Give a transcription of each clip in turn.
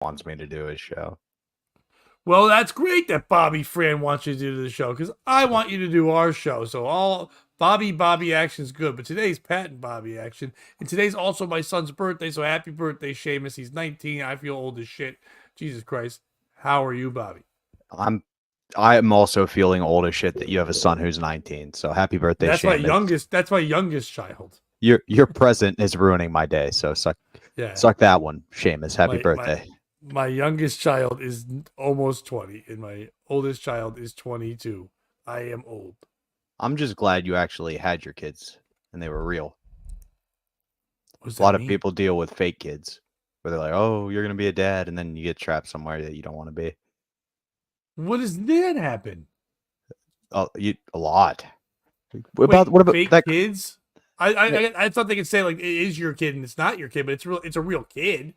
wants me to do his show. Well, that's great that Bobby Fran wants you to do the show because I want you to do our show. So all Bobby action is good, but today's Pat and Bobby action, and today's also my son's birthday. So happy birthday, Seamus! He's 19. I feel old as shit. Jesus Christ, how are you, Bobby? I'm also feeling old as shit that you have a son who's 19. So happy birthday, That's my Seamus. youngest. That's my youngest child. Your present is ruining my day. So Yeah, suck that one, Seamus. Happy my my birthday. my youngest child is almost 20, and my oldest child is 22. I am old. I'm just glad you actually had your kids and they were real. What does A lot that of mean? people deal with fake kids where they're like, "Oh, you're gonna be a dad," and then you get trapped somewhere that you don't want to be. What does that happen? A lot. Wait, What about fake that? kids? I thought they could say like it is your kid and it's not your kid, but it's real. It's a real kid.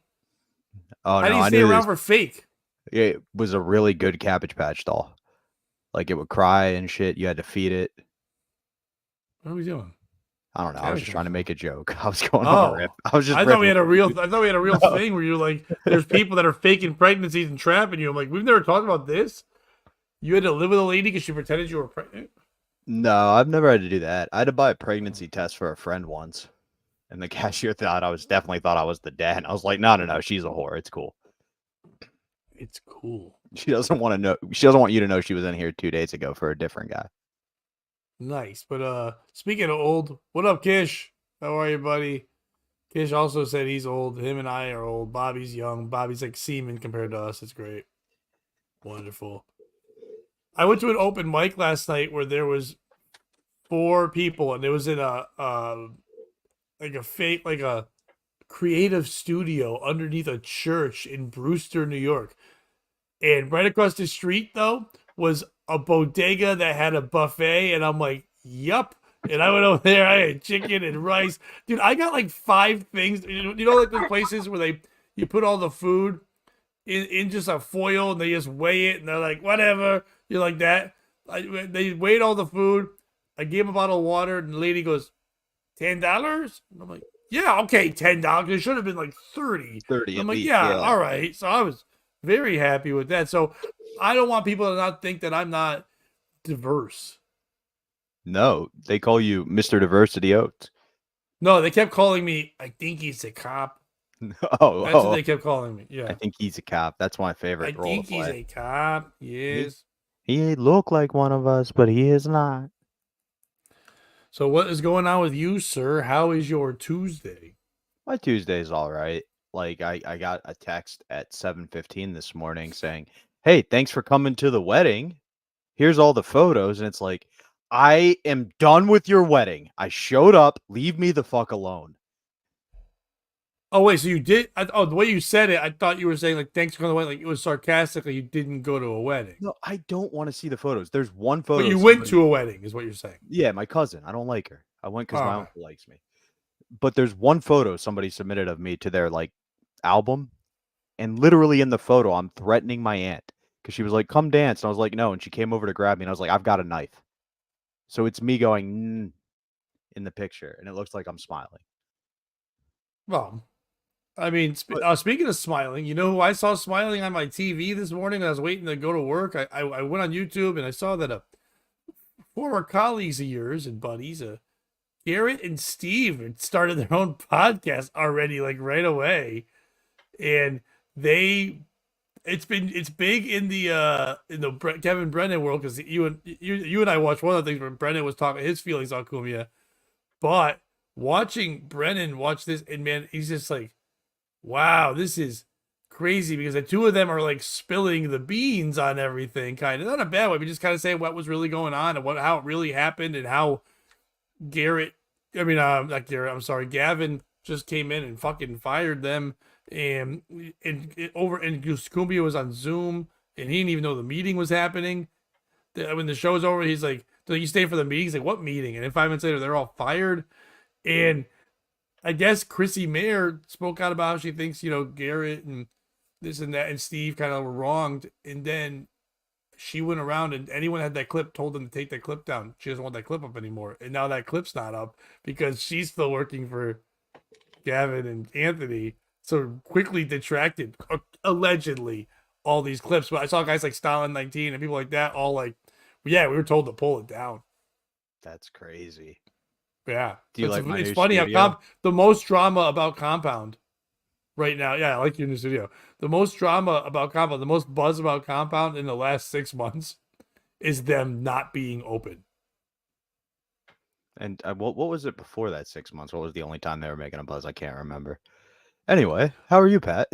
Oh How do no, you I stay knew around this. for fake? It was a really good Cabbage Patch doll. Like it would cry and shit. You had to feed it. What are we doing? I don't know. I was Cabbage just trying Patch to make Doll. a joke. I was going on a rip. Oh, I was just I thought we ripping. had a real. I thought we had a real No, thing where you're like, there's people that are faking pregnancies and trapping you. I'm like, we've never talked about this. You had to live with a lady because she pretended you were pregnant. no, I've never had to do that. I had to buy a pregnancy test for a friend once, and the cashier thought I was the dad. I was like, no, she's a whore. It's cool. It's cool. She doesn't want to know. She doesn't want you to know she was in here 2 days ago for a different guy. Nice. But speaking of old, what up, Kish? How are you, buddy? Kish also said he's old. Him and I are old. Bobby's young. Bobby's like semen compared to us. It's great. Wonderful. I went to an open mic last night where there was four people, and it was in a like a fake like a creative studio underneath a church in Brewster, New York. And right across the street though was a bodega that had a buffet, and I'm like, yup. And I went over there. I had chicken and rice, dude. I got like five things. You know, like those places where you put all the food in just a foil and they just weigh it and they're like, whatever. You're like that. They weighed all the food. I gave him a bottle of water, and the lady goes, $10? And I'm like, yeah, okay, $10. It should have been like 30. 30 I'm at like, least. yeah, Yeah. all right. So I was very happy with that. So I don't want people to not think that I'm not diverse. No, they call you Mr. Diversity Oates. No, they kept calling me, I think he's a cop. Oh, That's what oh, they kept calling me. I Yeah. think he's a cop. That's my I favorite role to think he's play. a cop. He Yes. he look like one of us, but he is not. So what is going on with you, sir? How is your Tuesday? My Tuesday's all right. Like I got a text at 7:15 this morning saying, "Hey, thanks for coming to the wedding. Here's all the photos." And it's like, "I am done with your wedding. I showed up. Leave me the fuck alone." Oh wait, so you did? Oh, the way you said it, I thought you were saying like thanks for the wedding. Like it was sarcastically. You didn't go to a wedding, No, I don't want to see the photos. There's one but photo you went somebody to a wedding, is what you're saying. Yeah, my cousin. I don't like her. I went cuz my Oh, uncle likes me. But there's one photo somebody submitted of me to their like album, and literally in the photo I'm threatening my aunt cuz she was like, "Come dance." And I was like, "No." And she came over to grab me and I was like, "I've got a knife." So it's me going in the picture and it looks like I'm smiling. well, I mean, But speaking of smiling, you know who I saw smiling on my TV this morning? I was waiting to go to work. I went on YouTube and I saw that a former colleagues of yours and buddies, Garrett and Steve, had started their own podcast already, like right away, and they it's big in the Kevin Brennan world because you and I watched one of the things where Brennan was talking his feelings on Cumia, but watching Brennan watch this and man, he's just like, wow, this is crazy because the two of them are like spilling the beans on everything, kind of not a bad way, but just kind of saying what was really going on and what how it really happened and how Garrett, I mean, not Garrett, I'm sorry, Gavin just came in and fucking fired them. And Cumbia was on Zoom and he didn't even know the meeting was happening. When the show's over, he's like, "Do you stay for the meeting?" He's like, "What meeting?" And then 5 minutes later, they're all fired. And I guess Chrissy Mayer spoke out about how she thinks, Garrett and this and that and Steve kind of were wronged. And then she went around and anyone had that clip told them to take that clip down. She doesn't want that clip up anymore. And now that clip's not up because she's still working for Gavin and Anthony. so quickly detracted, allegedly, all these clips. But I saw guys like Stalin 19 and people like that all like, yeah, we were told to pull it down. That's crazy. Yeah. Do you like my It's new funny studio? how the most drama about Compound right now. Yeah, I like your new studio. The most drama about Compound, the most buzz about Compound in the last 6 months is them not being open. And what was it before that 6 months? What was the only time they were making a buzz? I can't remember. Anyway, how are you, Pat?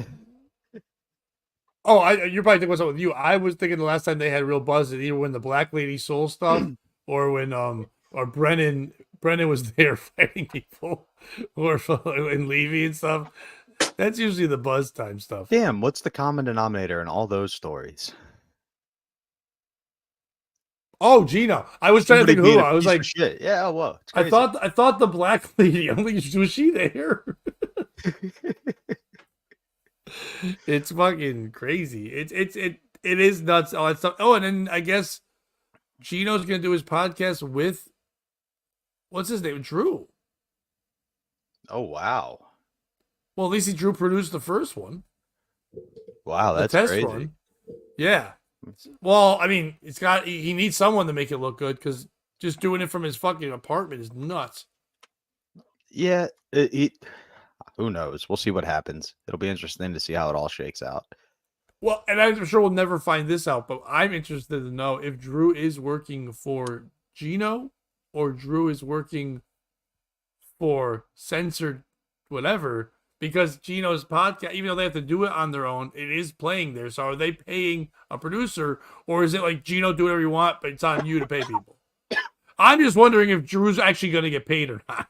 Oh, you're probably thinking what's up with you. I was thinking the last time they had real buzz is either when the Black Lady Soul stuff or when or Brennan was there fighting people or and Levy and stuff. That's usually the buzz time stuff. Damn, what's the common denominator in all those stories? Oh, Gino. I was trying to think who. I was like, shit. Yeah, well, I thought the Black Lady. I'm like, was she there? It's fucking crazy. It is nuts. All that stuff. Oh, and then I guess Gino's gonna do his podcast with what's his name? Drew. Oh wow. Well, at least Drew produced the first one. Wow, The that's test crazy. run. Yeah. Well, I mean, he needs someone to make it look good because just doing it from his fucking apartment is nuts. Yeah, who knows? We'll see what happens. It'll be interesting to see how it all shakes out. Well, and I'm sure we'll never find this out, but I'm interested to know if Drew is working for Gino or Drew is working for Censored whatever, because Gino's podcast, even though they have to do it on their own, it is playing there. So are they paying a producer, or is it like Gino, do whatever you want, but it's on you to pay people? I'm just wondering if Drew's actually going to get paid or not.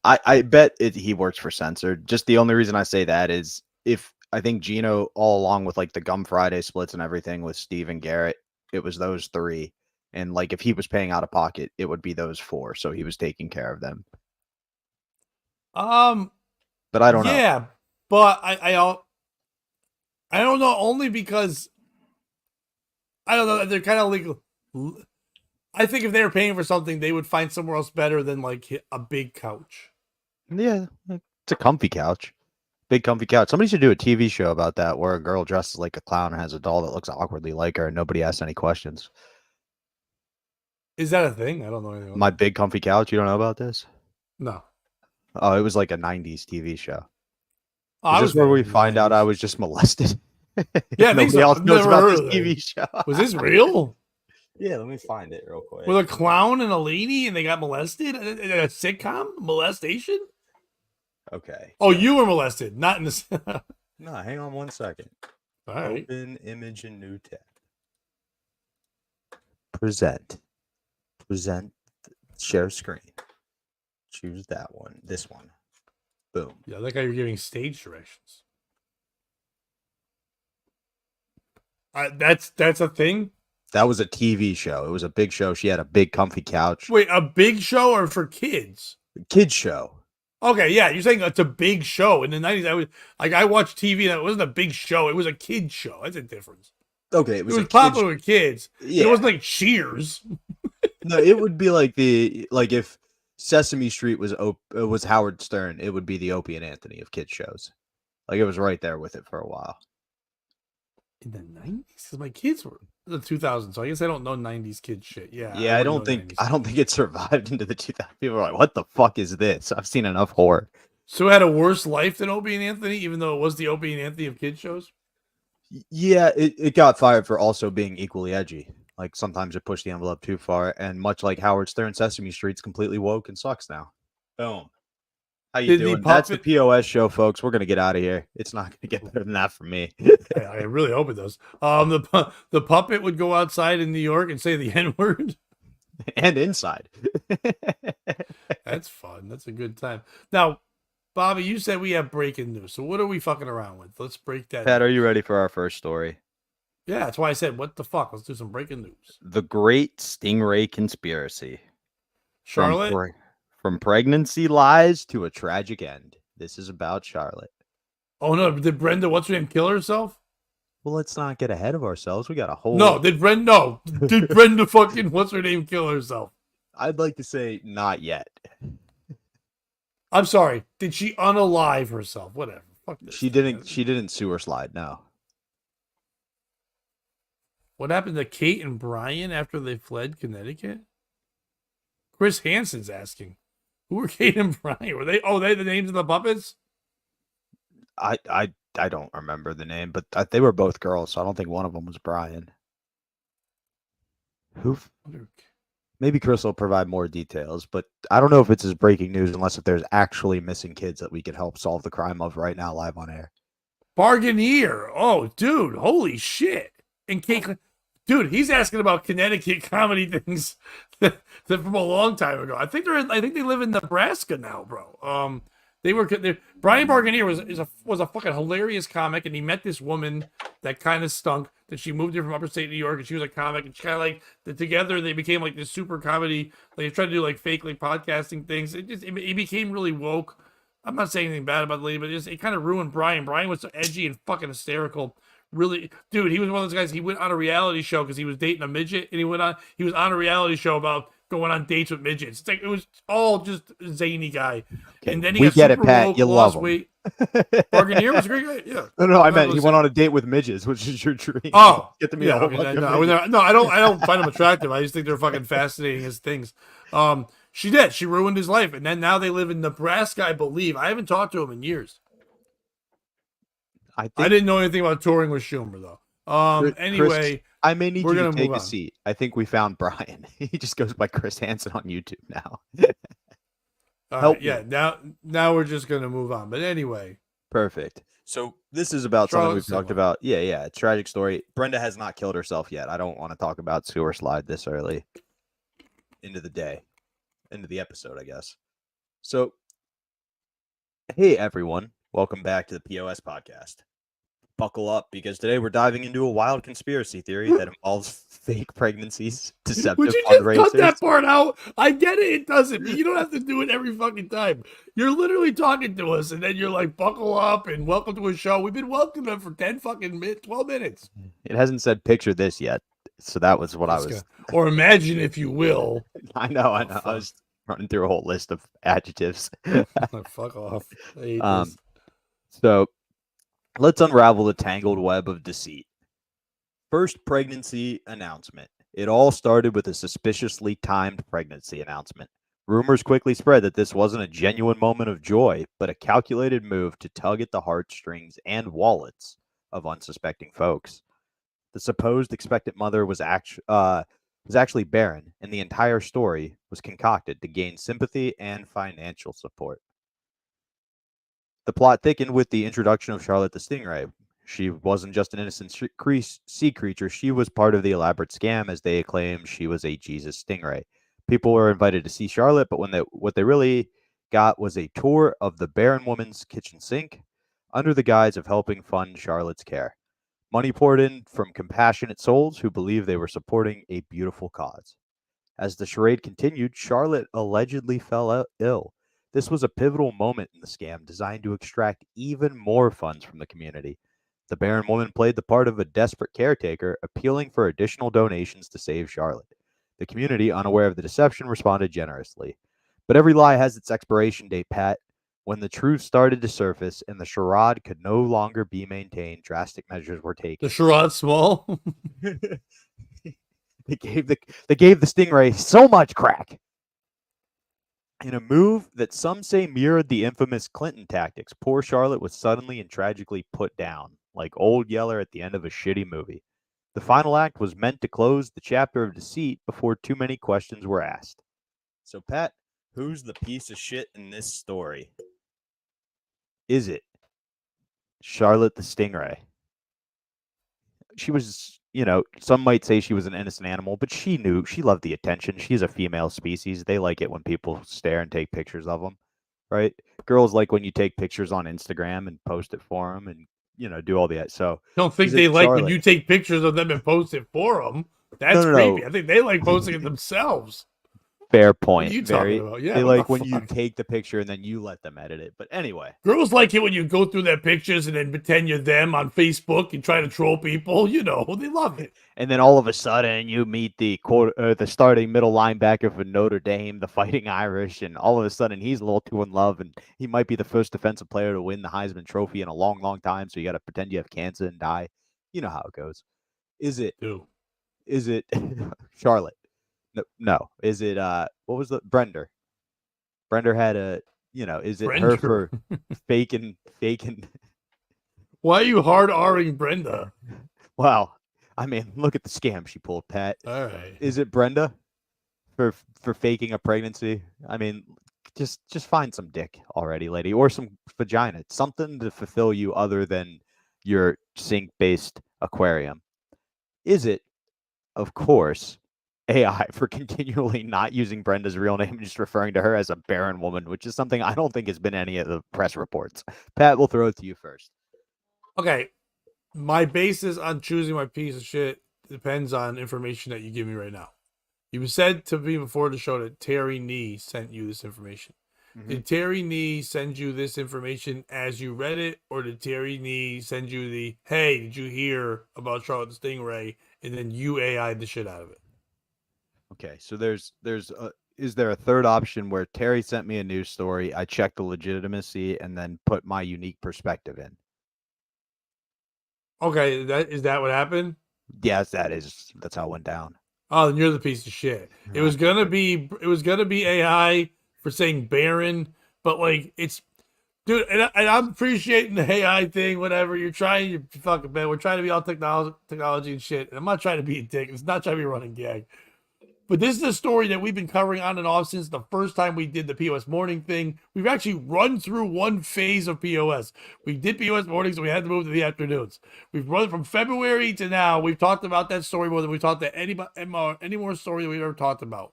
I bet he works for Censored. Just the only reason I say that is if I think Gino, all along with like the Gum Friday splits and everything with Steve and Garrett, it was those three. And like if he was paying out of pocket, it would be those four. So he was taking care of them. But I don't know. Yeah, but I don't know, only because I don't know, they're kind of like, I think if they were paying for something, they would find somewhere else better than like a big couch. Yeah, it's a comfy couch. Big comfy couch. Somebody should do a TV show about that where a girl dresses like a clown and has a doll that looks awkwardly like her and nobody asks any questions. Is that a thing? I don't know anything. My Big Comfy Couch. You don't know about this? No. Oh, it was like a 90s TV show. Oh, Is this where we find out I was just molested? Yeah, I think Nobody so. else I've knows never about heard this of TV show. Was this real? Yeah, let me find it real quick. With a clown and a lady and they got molested? A sitcom? Molestation? Okay. Oh, you were molested, not in the... No, hang on 1 second. All right. Open image in new tab. Present. Share screen. Choose that one. This one. Boom. Yeah, I like how you're giving stage directions. That's a thing? That was a TV show. It was a big show. She had a big comfy couch. Wait, a big show or for kids? Kids show. Okay, yeah, you're saying it's a big show. In the 90s, I watched TV and it wasn't a big show. It was a kid show. That's a difference. Okay, It was popular with kids. Yeah. It wasn't like Cheers. No, it would be like if Sesame Street was Howard Stern, it would be the Opie and Anthony of kids shows. Like it was right there with it for a while. In the 90s? Because my kids were the 2000s, so I guess I don't know 90s kids shit. Yeah. Yeah, I don't think it survived into the 2000s. People are like, "What the fuck is this?" I've seen enough horror. So it had a worse life than Opie and Anthony, even though it was the Opie and Anthony of kids shows? Yeah, it got fired for also being equally edgy. Like sometimes it pushed the envelope too far, and much like Howard Stern, Sesame Street's completely woke and sucks now. Boom. How you doing? That's the POS show, folks. We're gonna get out of here. It's not gonna get better than that for me. I really hope it does. The puppet would go outside in New York and say the N-word. And inside. That's fun. That's a good time. Now, Bobby, you said we have breaking news. So what are we fucking around with? Let's break that. Pat, are you ready for our first story? Yeah, that's why I said, what the fuck? Let's do some breaking news. The Great Stingray Conspiracy. Charlotte? From pregnancy lies to a tragic end. This is about Charlotte. Oh, no. Did Brenda, what's her name, kill herself? Well, let's not get ahead of ourselves. We got a whole... No, did Brenda fucking, what's her name, kill herself? I'd like to say not yet. I'm sorry. Did she unalive herself? Whatever. Fuck this. She thing. didn't sewer slide. No. What happened to Kate and Brian after they fled Connecticut? Chris Hansen's asking. Who were Kate and Brian? Were they? Oh, they the names of the puppets? I don't remember the name, but they were both girls, so I don't think one of them was Brian. Maybe Chris will provide more details, but I don't know if it's as breaking news unless if there's actually missing kids that we could help solve the crime of right now live on air. Bargainier. Oh, dude, holy shit. And Kate, dude, he's asking about Connecticut comedy things that from a long time ago. I think they live in Nebraska now, bro. Brian Bargainier was a fucking hilarious comic, and he met this woman that kind of stunk. That she moved here from upstate New York, and she was a comic, and she kind of like together they became like this super comedy. Like they tried to do like fake like podcasting things. It became really woke. I'm not saying anything bad about the lady, but it kind of ruined Brian. Brian was so edgy and fucking hysterical. Really, dude, he was one of those guys. He went on a reality show because he was dating a midget, and he was on a reality show about going on dates with midgets. It's like it was all just a zany guy. Okay, and then he we got get super it, Pat. woke, You love lost him. weight. Bargainier was a great guy. Yeah. No, I meant he went on a date with midgets, which is your dream. Oh, Get to meet yeah. a whole Okay, bunch of no, midgets. I don't find them attractive. I just think they're fucking fascinating as things. She did. She ruined his life, and then now they live in Nebraska, I believe. I haven't talked to him in years. I didn't know anything about touring with Schumer though. Anyway, I may need we're you to gonna take move a on. seat. I think we found Brian. He just goes by Chris Hansen on YouTube now. all help right, yeah. Now we're just gonna move on. But anyway, Perfect. So this is about something Charlotte we've talked Simmons. about. Yeah, tragic story. Brenda has not killed herself yet. I don't want to talk about sewer slide this early into the episode, I guess. So, hey everyone, welcome back to the POS podcast. Buckle up because today we're diving into a wild conspiracy theory that involves fake pregnancies, deceptive would you just fundraisers. cut that part out? I get it. It doesn't. But you don't have to do it every fucking time. You're literally talking to us, and then you're like, "Buckle up and welcome to a show." We've been welcoming them for 12 minutes. It hasn't said picture this yet, so that was what I was. Or imagine, if you will. I know. I fuck. was running through a whole list of adjectives. Fuck off. I hate this. So let's unravel the tangled web of deceit. First pregnancy announcement. It all started with a suspiciously timed pregnancy announcement. Rumors quickly spread that this wasn't a genuine moment of joy, but a calculated move to tug at the heartstrings and wallets of unsuspecting folks. The supposed expectant mother was actually barren, and the entire story was concocted to gain sympathy and financial support. The plot thickened with the introduction of Charlotte the Stingray. She wasn't just an innocent sea creature. She was part of the elaborate scam, as they claimed she was a Jesus Stingray. People were invited to see Charlotte, but what they really got was a tour of the barren woman's kitchen sink under the guise of helping fund Charlotte's care. Money poured in from compassionate souls who believed they were supporting a beautiful cause. As the charade continued, Charlotte allegedly fell ill. This was a pivotal moment in the scam designed to extract even more funds from the community. The barren woman played the part of a desperate caretaker, appealing for additional donations to save Charlotte. The community, unaware of the deception, responded generously. But every lie has its expiration date, Pat. When the truth started to surface and the charade could no longer be maintained, drastic measures were taken. The charade small? They gave the Stingray so much crack. In a move that some say mirrored the infamous Clinton tactics, poor Charlotte was suddenly and tragically put down, like Old Yeller at the end of a shitty movie. The final act was meant to close the chapter of deceit before too many questions were asked. So, Pat, who's the piece of shit in this story? Is it Charlotte the Stingray? She was, some might say she was an innocent animal, but she loved the attention. She's a female species. They like it when people stare and take pictures of them, right? Girls like when you take pictures on Instagram and post it for them and, do all that. So don't think they like when you take pictures of them and post it for them. That's creepy. I think they like posting it themselves. Fair What point. are you Very. talking about? Yeah, They what like the when you fuck? take the picture and then you let them edit it. But anyway, Girls like it when you go through their pictures and then pretend you're them on Facebook and try to troll people. You know, they love it. and then all of a sudden you meet the starting middle linebacker for Notre Dame, the Fighting Irish, and all of a sudden he's a little too in love, and he might be the first defensive player to win the Heisman Trophy in a long, long time. So you got to pretend you have cancer and die. You know how it goes. Is it? Dude. Is it Charlotte? No, no. Is it what was the Brender? Brender had a is it her Brender. for faking? Why are you hard R-ing Brenda? Wow. I mean, look at the scam she pulled, Pat. All right. Is it Brenda for faking a pregnancy? I mean, just find some dick already, lady, or some vagina. Something to fulfill you other than your sink-based aquarium. Is it, of course, AI for continually not using Brenda's real name and just referring to her as a barren woman, which is something I don't think has been any of the press reports. Pat, we'll throw it to you first. Okay. My basis on choosing my piece of shit depends on information that you give me right now. You said to me before the show that Terry Nee sent you this information. Mhm. Did Terry Nee send you this information as you read it, or did Terry Nee send you the, hey, did you hear about Charlotte the Stingray, and then you AI'd the shit out of it? Okay, so is there a third option where Terry sent me a news story, I checked the legitimacy, and then put my unique perspective in? Okay, is that what happened? Yes, that's how it went down. Oh, then you're the piece of shit. It was gonna be AI for saying barren, but like it's dude, and I'm appreciating the AI thing. Whatever you're trying, you fucking man. We're trying to be all technology and shit. And I'm not trying to be a dick. It's not trying to be a running gag. But this is a story that we've been covering on and off since the first time we did the POS morning thing. We've actually run through one phase of POS. We did POS mornings, and we had to move to the afternoons. We've run from February to now. We've talked about that story more than we talked to any more story that we've ever talked about.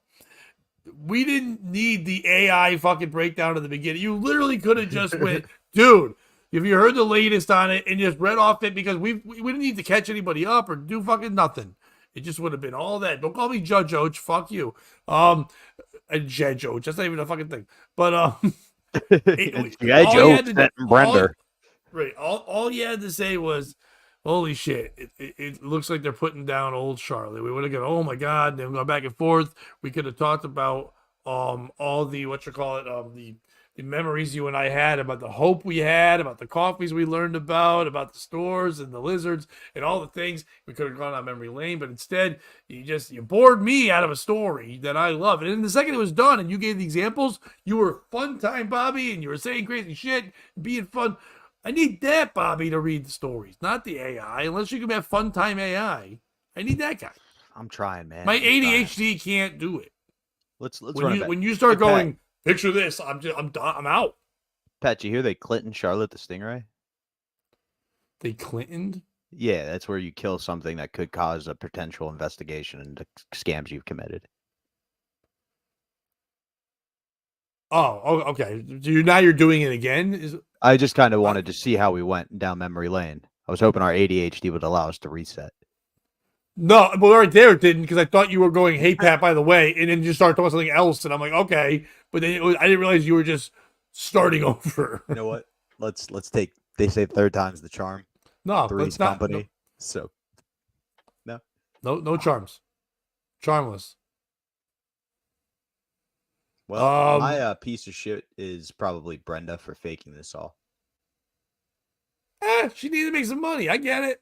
We didn't need the AI fucking breakdown at the beginning. You literally could have just went, dude, if you heard the latest on it and just read off it, because we didn't need to catch anybody up or do fucking nothing. It just would have been all that. Don't call me Judge Oach. Fuck you. Judge Oach. That's not even a fucking thing. But Judge Oach and Brender. Right. All you had to say was, holy shit, it looks like they're putting down old Charlotte. We would have gone, oh my God, they've gone back and forth. We could have talked about all the the memories you and I had, about the hope we had, about the coffees we learned about the stores and the lizards and all the things. We could have gone on memory lane, but instead you bored me out of a story that I love. And then the second it was done and you gave the examples, you were fun time Bobby, and you were saying crazy shit, being fun. I need that Bobby to read the stories, not the AI. Unless you can have fun time AI, I need that guy. I'm trying, man. My ADHD can't do it. Let's when you start going, picture this, I'm done. I'm out. Pat, you hear they Clinton Charlotte the Stingray? They Clintoned? Yeah, that's where you kill something that could cause a potential investigation into scams you've committed. Oh, okay. Now you're doing it again? I just kind of wanted to see how we went down memory lane. I was hoping our ADHD would allow us to reset. No, well, right there it didn't, because I thought you were going, hey, Pat, by the way, and then you started talking about something else, and I'm like, okay. But then I didn't realize you were just starting over. You know what? Let's take, they say third time's the charm. No, Three's not company. No. So, no charms. Charmless. Well, my piece of shit is probably Brenda for faking this all. She needed to make some money. I get it.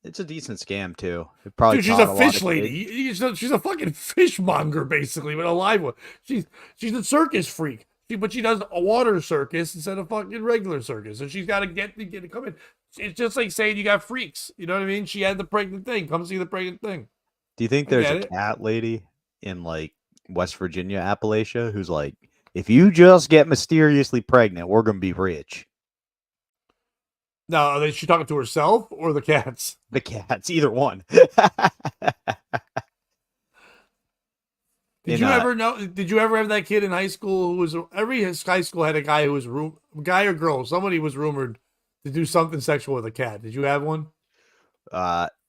It's a decent scam too. It probably Dude, she's a fish lady. She's a fucking fishmonger, basically, but a live one. She's a circus freak. But she does a water circus instead of fucking regular circus, and she's got to get to come in. It's just like saying you got freaks. You know what I mean? She had the pregnant thing. Come see the pregnant thing. Do you think there's a cat lady in like West Virginia, Appalachia, who's like, if you just get mysteriously pregnant, we're gonna be rich? Now, is she talking to herself or the cats? The cats, either one. Did you ever know? Did you ever have that kid in high school who was every high school had a guy who was guy or girl? Somebody was rumored to do something sexual with a cat. Did you have one?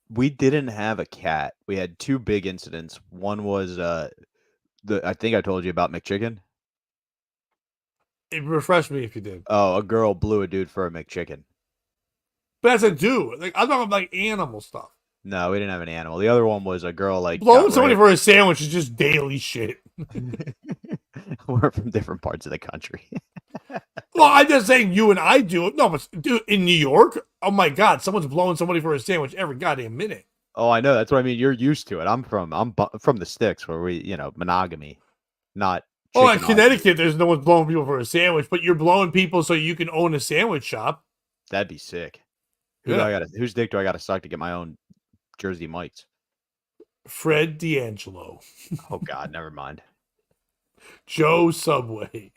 We didn't have a cat. We had two big incidents. One was I think I told you about McChicken. It refreshed me if you did. Oh, a girl blew a dude for a McChicken. But that's a dude. Like I'm talking about like animal stuff. No, we didn't have an animal. The other one was a girl like Blowing somebody for a sandwich is just daily shit. We're from different parts of the country. Well, I'm just saying you and I do it. No, but dude, in New York, oh my God, someone's blowing somebody for a sandwich every goddamn minute. Oh, I know. That's what I mean. You're used to it. I'm from the sticks where we, monogamy, not. Oh, in Connecticut, there's no one blowing people for a sandwich, but you're blowing people so you can own a sandwich shop. That'd be sick. Whose dick do I got to suck to get my own Jersey Mike's? Fred D'Angelo. Oh God, never mind. Joe Subway.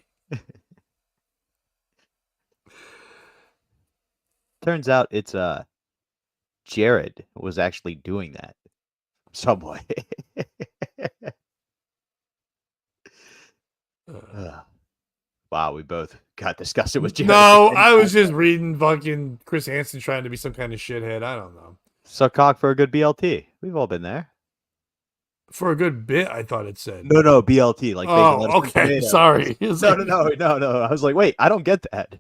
Turns out it's Jared was actually doing that. Subway. Wow, we both got disgusted with Jared. No, I was just reading fucking Chris Hansen trying to be some kind of shithead. I don't know. Suck cock for a good BLT. We've all been there. For a good bit, I thought it said. No, BLT. Like, okay. Sorry. No. I was like, wait, I don't get that.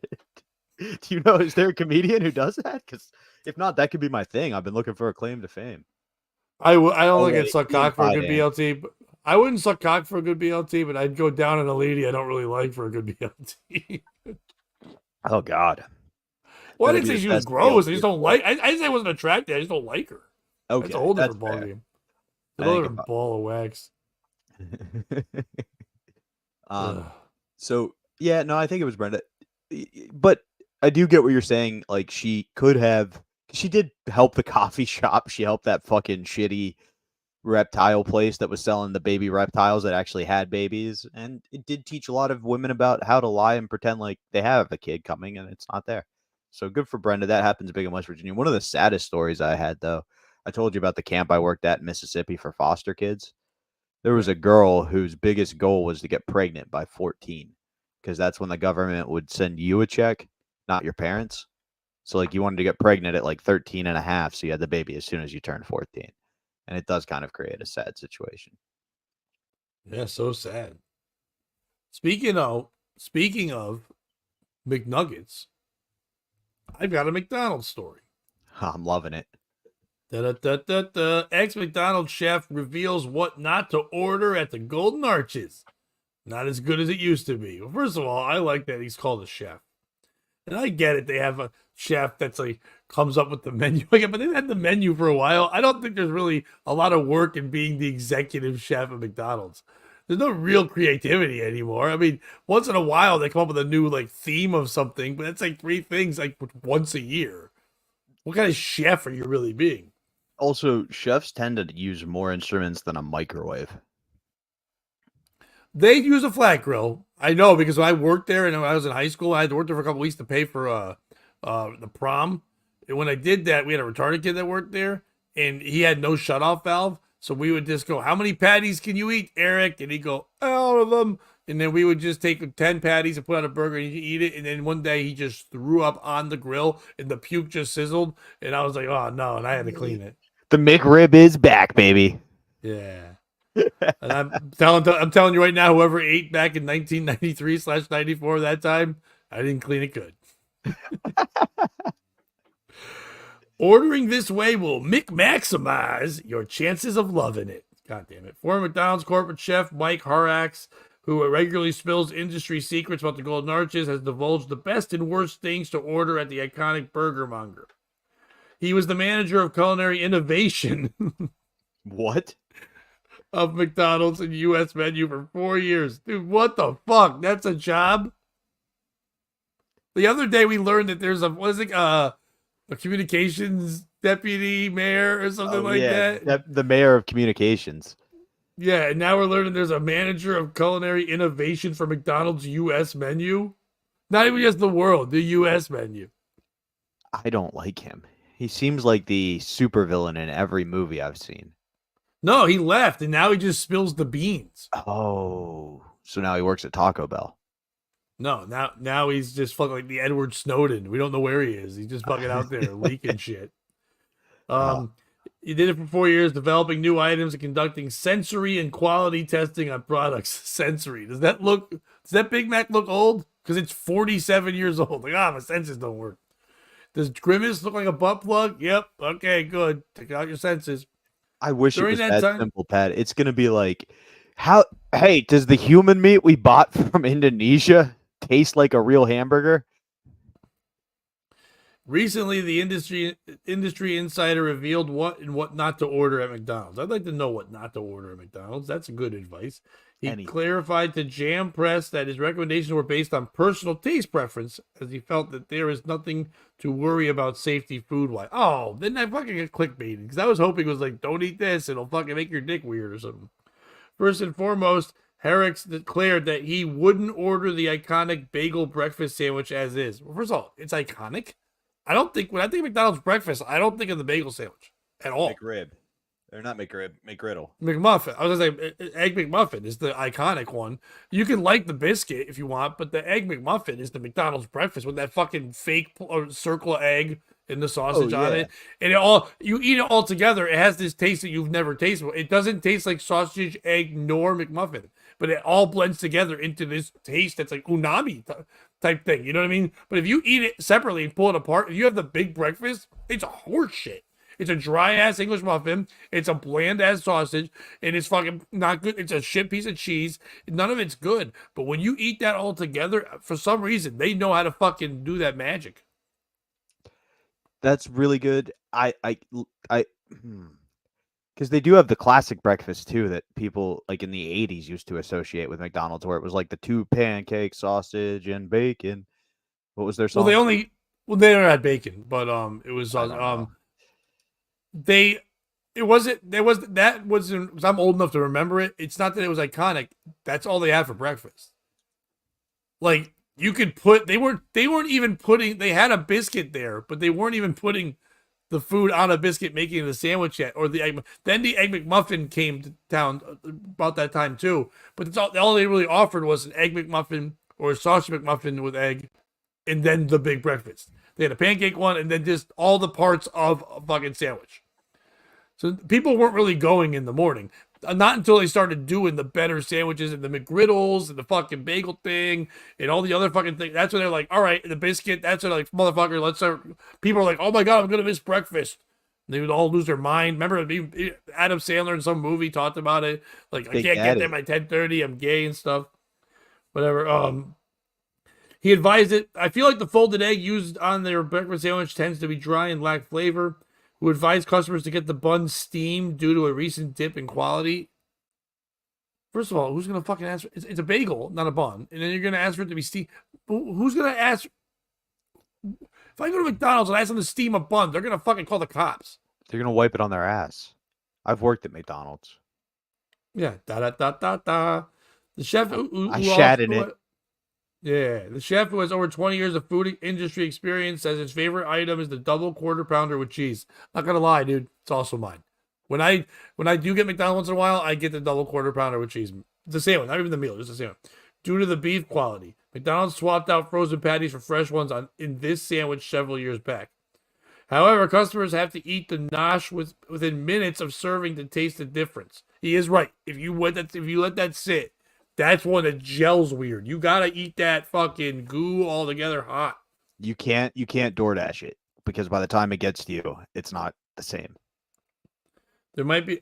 Do you know, is there a comedian who does that? Because if not, that could be my thing. I've been looking for a claim to fame. I don't look at suck cock for a good BLT. But I wouldn't suck cock for a good BLT, but I'd go down on a lady I don't really like for a good BLT. Oh God. Well, I didn't say she was gross. I just don't like. I didn't say I wasn't attracted. I just don't like her. Okay, that's a whole different ballgame. A whole different ball of wax. So yeah, no, I think it was Brenda, but I do get what you're saying. Like, she did help the coffee shop. She helped that fucking shitty reptile place that was selling the baby reptiles that actually had babies, and it did teach a lot of women about how to lie and pretend like they have a kid coming and it's not there. So good for Brenda. That happens big in West Virginia. One of the saddest stories I had, though, I told you about the camp I worked at in Mississippi for foster kids. There was a girl whose biggest goal was to get pregnant by 14, because that's when the government would send you a check, not your parents. So like, you wanted to get pregnant at like 13 and a half, so you had the baby as soon as you turned 14. And it does kind of create a sad situation. Yeah, so sad. Speaking of McNuggets, I've got a McDonald's story. I'm loving it. Ex-McDonald's chef reveals what not to order at the Golden Arches. Not as good as it used to be. Well, first of all, I like that he's called a chef. And I get it. They have a chef that's like comes up with the menu. But they've had the menu for a while. I don't think there's really a lot of work in being the executive chef at McDonald's. There's no real creativity anymore. I mean, once in a while they come up with a new like theme of something, but it's like 3 things like once a year. What kind of chef are you really being? Also, chefs tend to use more instruments than a microwave. They use a flat grill. I know, because when I worked there and when I was in high school, I had to work there for a couple weeks to pay for the prom. And when I did that, we had a retarded kid that worked there, and he had no shutoff valve. So we would just go, "How many patties can you eat, Eric?" And he'd go, "All of them." And then we would just take 10 patties and put on a burger and he'd eat it. And then one day he just threw up on the grill and the puke just sizzled. And I was like, "Oh no!" And I had to clean it. The McRib is back, baby. Yeah. And I'm telling you right now, whoever ate back in 1993/94 that time, I didn't clean it good. Ordering this way will maximize your chances of loving it. God damn it. Former McDonald's corporate chef Mike Harax, who regularly spills industry secrets about the Golden Arches, has divulged the best and worst things to order at the iconic Burger Monger. He was the manager of culinary innovation. What? Of McDonald's and U.S. menu for 4 years. Dude, what the fuck? That's a job? The other day we learned that there's a communications deputy mayor or something that. The mayor of communications. Yeah, and now we're learning there's a manager of culinary innovation for McDonald's U.S. menu. Not even just the world, the U.S. menu. I don't like him. He seems like the supervillain in every movie I've seen. No, he left, and now he just spills the beans. Oh, so now he works at Taco Bell. No, now he's just fucking like the Edward Snowden. We don't know where he is. He's just fucking out there leaking shit. He did it for 4 years, developing new items and conducting sensory and quality testing on products. Sensory. Does that Big Mac look old? Because it's 47 years old. Like, my senses don't work. Does Grimace look like a butt plug? Yep. Okay, good. Take out your senses. I wish it During was that that time- simple, Pat. It's gonna be like, hey, does the human meat we bought from Indonesia taste like a real hamburger? Recently, the industry insider revealed what and what not to order at McDonald's. I'd like to know what not to order at McDonald's. That's a good advice. He Anything. clarified to Jam Press that his recommendations were based on personal taste preference, as he felt that there is nothing to worry about safety food-wise. Oh, then I fucking get clickbaited, because I was hoping it was like, don't eat this, it'll fucking make your dick weird or something. First and foremost, Herrick's declared that he wouldn't order the iconic bagel breakfast sandwich as is. Well, first of all, it's iconic. When I think McDonald's breakfast, I don't think of the bagel sandwich at all. McRib. Or not McRib, McGriddle. McMuffin. I was gonna say Egg McMuffin is the iconic one. You can like the biscuit if you want, but the Egg McMuffin is the McDonald's breakfast with that fucking fake circle of egg and the sausage on it. And you eat it all together. It has this taste that you've never tasted. It doesn't taste like sausage, egg, nor McMuffin, but it all blends together into this taste that's like umami type thing. You know what I mean? But if you eat it separately and pull it apart, if you have the big breakfast, it's a horse shit. It's a dry ass English muffin. It's a bland ass sausage, and it's fucking not good. It's a shit piece of cheese. None of it's good. But when you eat that all together, for some reason, they know how to fucking do that magic. That's really good. Because they do have the classic breakfast too that people like in the 80s used to associate with McDonald's, where it was like the 2 pancake, sausage, and bacon. What was their song? Well, they never had bacon, but it was that wasn't, because I'm old enough to remember it. It's not that it was iconic. That's all they had for breakfast. Like, you could put, they weren't even putting, they had a biscuit there, but they weren't even putting the food on a biscuit, making the sandwich yet, or the egg. Then the Egg McMuffin came to town about that time too. But it's all they really offered was an Egg McMuffin or a sausage McMuffin with egg, and then the big breakfast. They had a pancake one, and then just all the parts of a fucking sandwich. So people weren't really going in the morning. Not until they started doing the better sandwiches and the McGriddles and the fucking bagel thing and all the other fucking things. That's when they're like, all right, the biscuit. That's when they're like, motherfucker, let's start. People are like, oh my God, I'm going to miss breakfast. And they would all lose their mind. Remember, Adam Sandler in some movie talked about it. Like, I can't get there by 10:30. I'm gay and stuff. Whatever. He advised it. I feel like the folded egg used on their breakfast sandwich tends to be dry and lack flavor. Who advised customers to get the bun steamed due to a recent dip in quality. First of all, who's going to fucking ask? It's a bagel, not a bun. And then you're going to ask for it to be steamed. Who's going to ask? If I go to McDonald's and ask them to steam a bun, they're going to fucking call the cops. They're going to wipe it on their ass. I've worked at McDonald's. Yeah. The chef I shat in it. Yeah, the chef who has over 20 years of food industry experience says his favorite item is the double quarter pounder with cheese. Not gonna lie, dude, it's also mine. When I do get McDonald's once in a while, I get the double quarter pounder with cheese. It's a sandwich, not even the meal, just a sandwich. Due to the beef quality, McDonald's swapped out frozen patties for fresh ones in this sandwich several years back. However, customers have to eat the nosh within minutes of serving to taste the difference. He is right. If you let that sit, that's one that gels weird. You gotta eat that fucking goo all together hot. You can't DoorDash it, because by the time it gets to you, it's not the same. There might be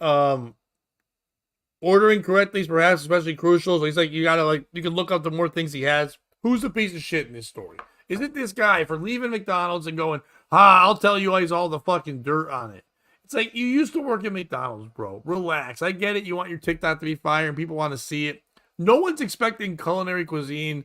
ordering correctly is perhaps especially crucial. So he's like, you can look up the more things he has. Who's the piece of shit in this story? Is it this guy for leaving McDonald's and going, I'll tell you he's all the fucking dirt on it? It's like, you used to work at McDonald's, bro. Relax. I get it. You want your TikTok to be fire and people want to see it. No one's expecting culinary cuisine.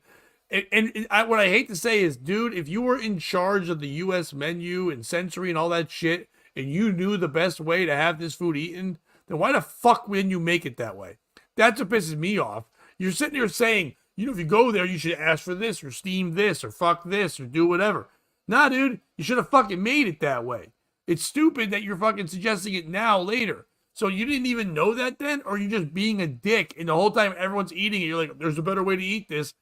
And what I hate to say is, dude, if you were in charge of the U.S. menu and sensory and all that shit, and you knew the best way to have this food eaten, then why the fuck wouldn't you make it that way? That's what pisses me off. You're sitting there saying, if you go there, you should ask for this, or steam this, or fuck this, or do whatever. Nah, dude, you should have fucking made it that way. It's stupid that you're fucking suggesting it now, later. So you didn't even know that then? Or you're just being a dick, and the whole time everyone's eating it, you're like, there's a better way to eat this.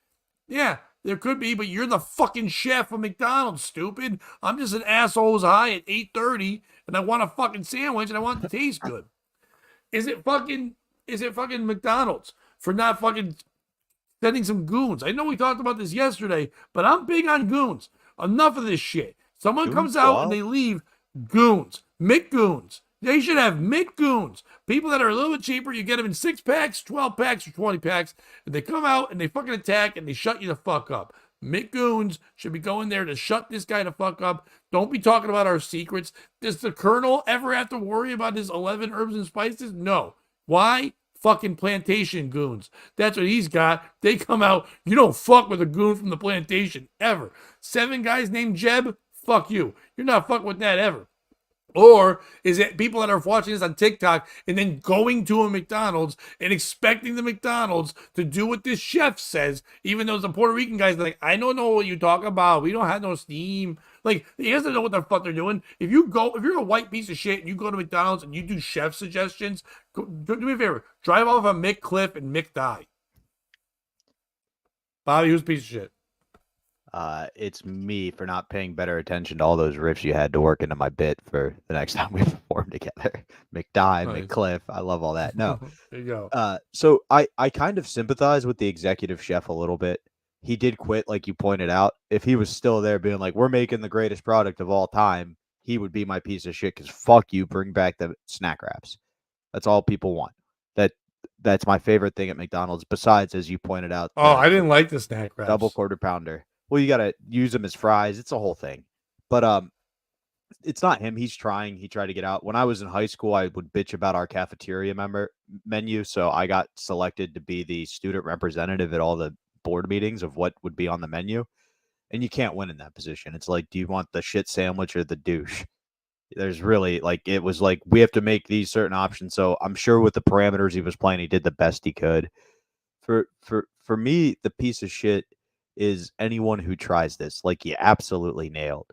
Yeah, There could be, but you're the fucking chef of McDonald's, stupid. I'm just an asshole who's high at 8:30 and I want a fucking sandwich and I want it to taste good. Is it fucking McDonald's for not fucking sending some goons? I know we talked about this yesterday, but I'm big on goons. Enough of this shit. Someone Goons comes go out out? and they leave goons. McGoons. They should have McGoons. People that are a little bit cheaper, you get them in 6-packs, 12-packs, or 20-packs, and they come out and they fucking attack and they shut you the fuck up. McGoons should be going there to shut this guy the fuck up. Don't be talking about our secrets. Does the Colonel ever have to worry about his 11 herbs and spices? No. Why? Fucking plantation goons. That's what he's got. They come out. You don't fuck with a goon from the plantation ever. 7 guys named Jeb? Fuck you. You're not fucking with that ever. Or is it people that are watching this on TikTok and then going to a McDonald's and expecting the McDonald's to do what this chef says, even though the Puerto Rican guy's like, I don't know what you talk about. We don't have no steam. Like, he doesn't know what the fuck they're doing. If you're a white piece of shit and you go to McDonald's and you do chef suggestions, do me a favor. Drive off a McCliff and McDie. Bobby, who's a piece of shit? It's me for not paying better attention to all those riffs you had to work into my bit for the next time we perform together. McDie, Nice. McCliff, I love all that. No, There you go. so I kind of sympathize with the executive chef a little bit. He did quit, like you pointed out. If he was still there being like, we're making the greatest product of all time, he would be my piece of shit because fuck you, bring back the snack wraps. That's all people want. That's my favorite thing at McDonald's, besides, as you pointed out, Oh, I didn't like the snack wraps. double quarter pounder. Well, you got to use them as fries. It's a whole thing. But it's not him. He's trying. He tried to get out. When I was in high school, I would bitch about our cafeteria menu. So I got selected to be the student representative at all the board meetings of what would be on the menu. And you can't win in that position. It's like, do you want the shit sandwich or the douche? There's really like, it was like, we have to make these certain options. So I'm sure with the parameters he was playing, he did the best he could. For me, the piece of shit is anyone who tries this. Like, you absolutely nailed.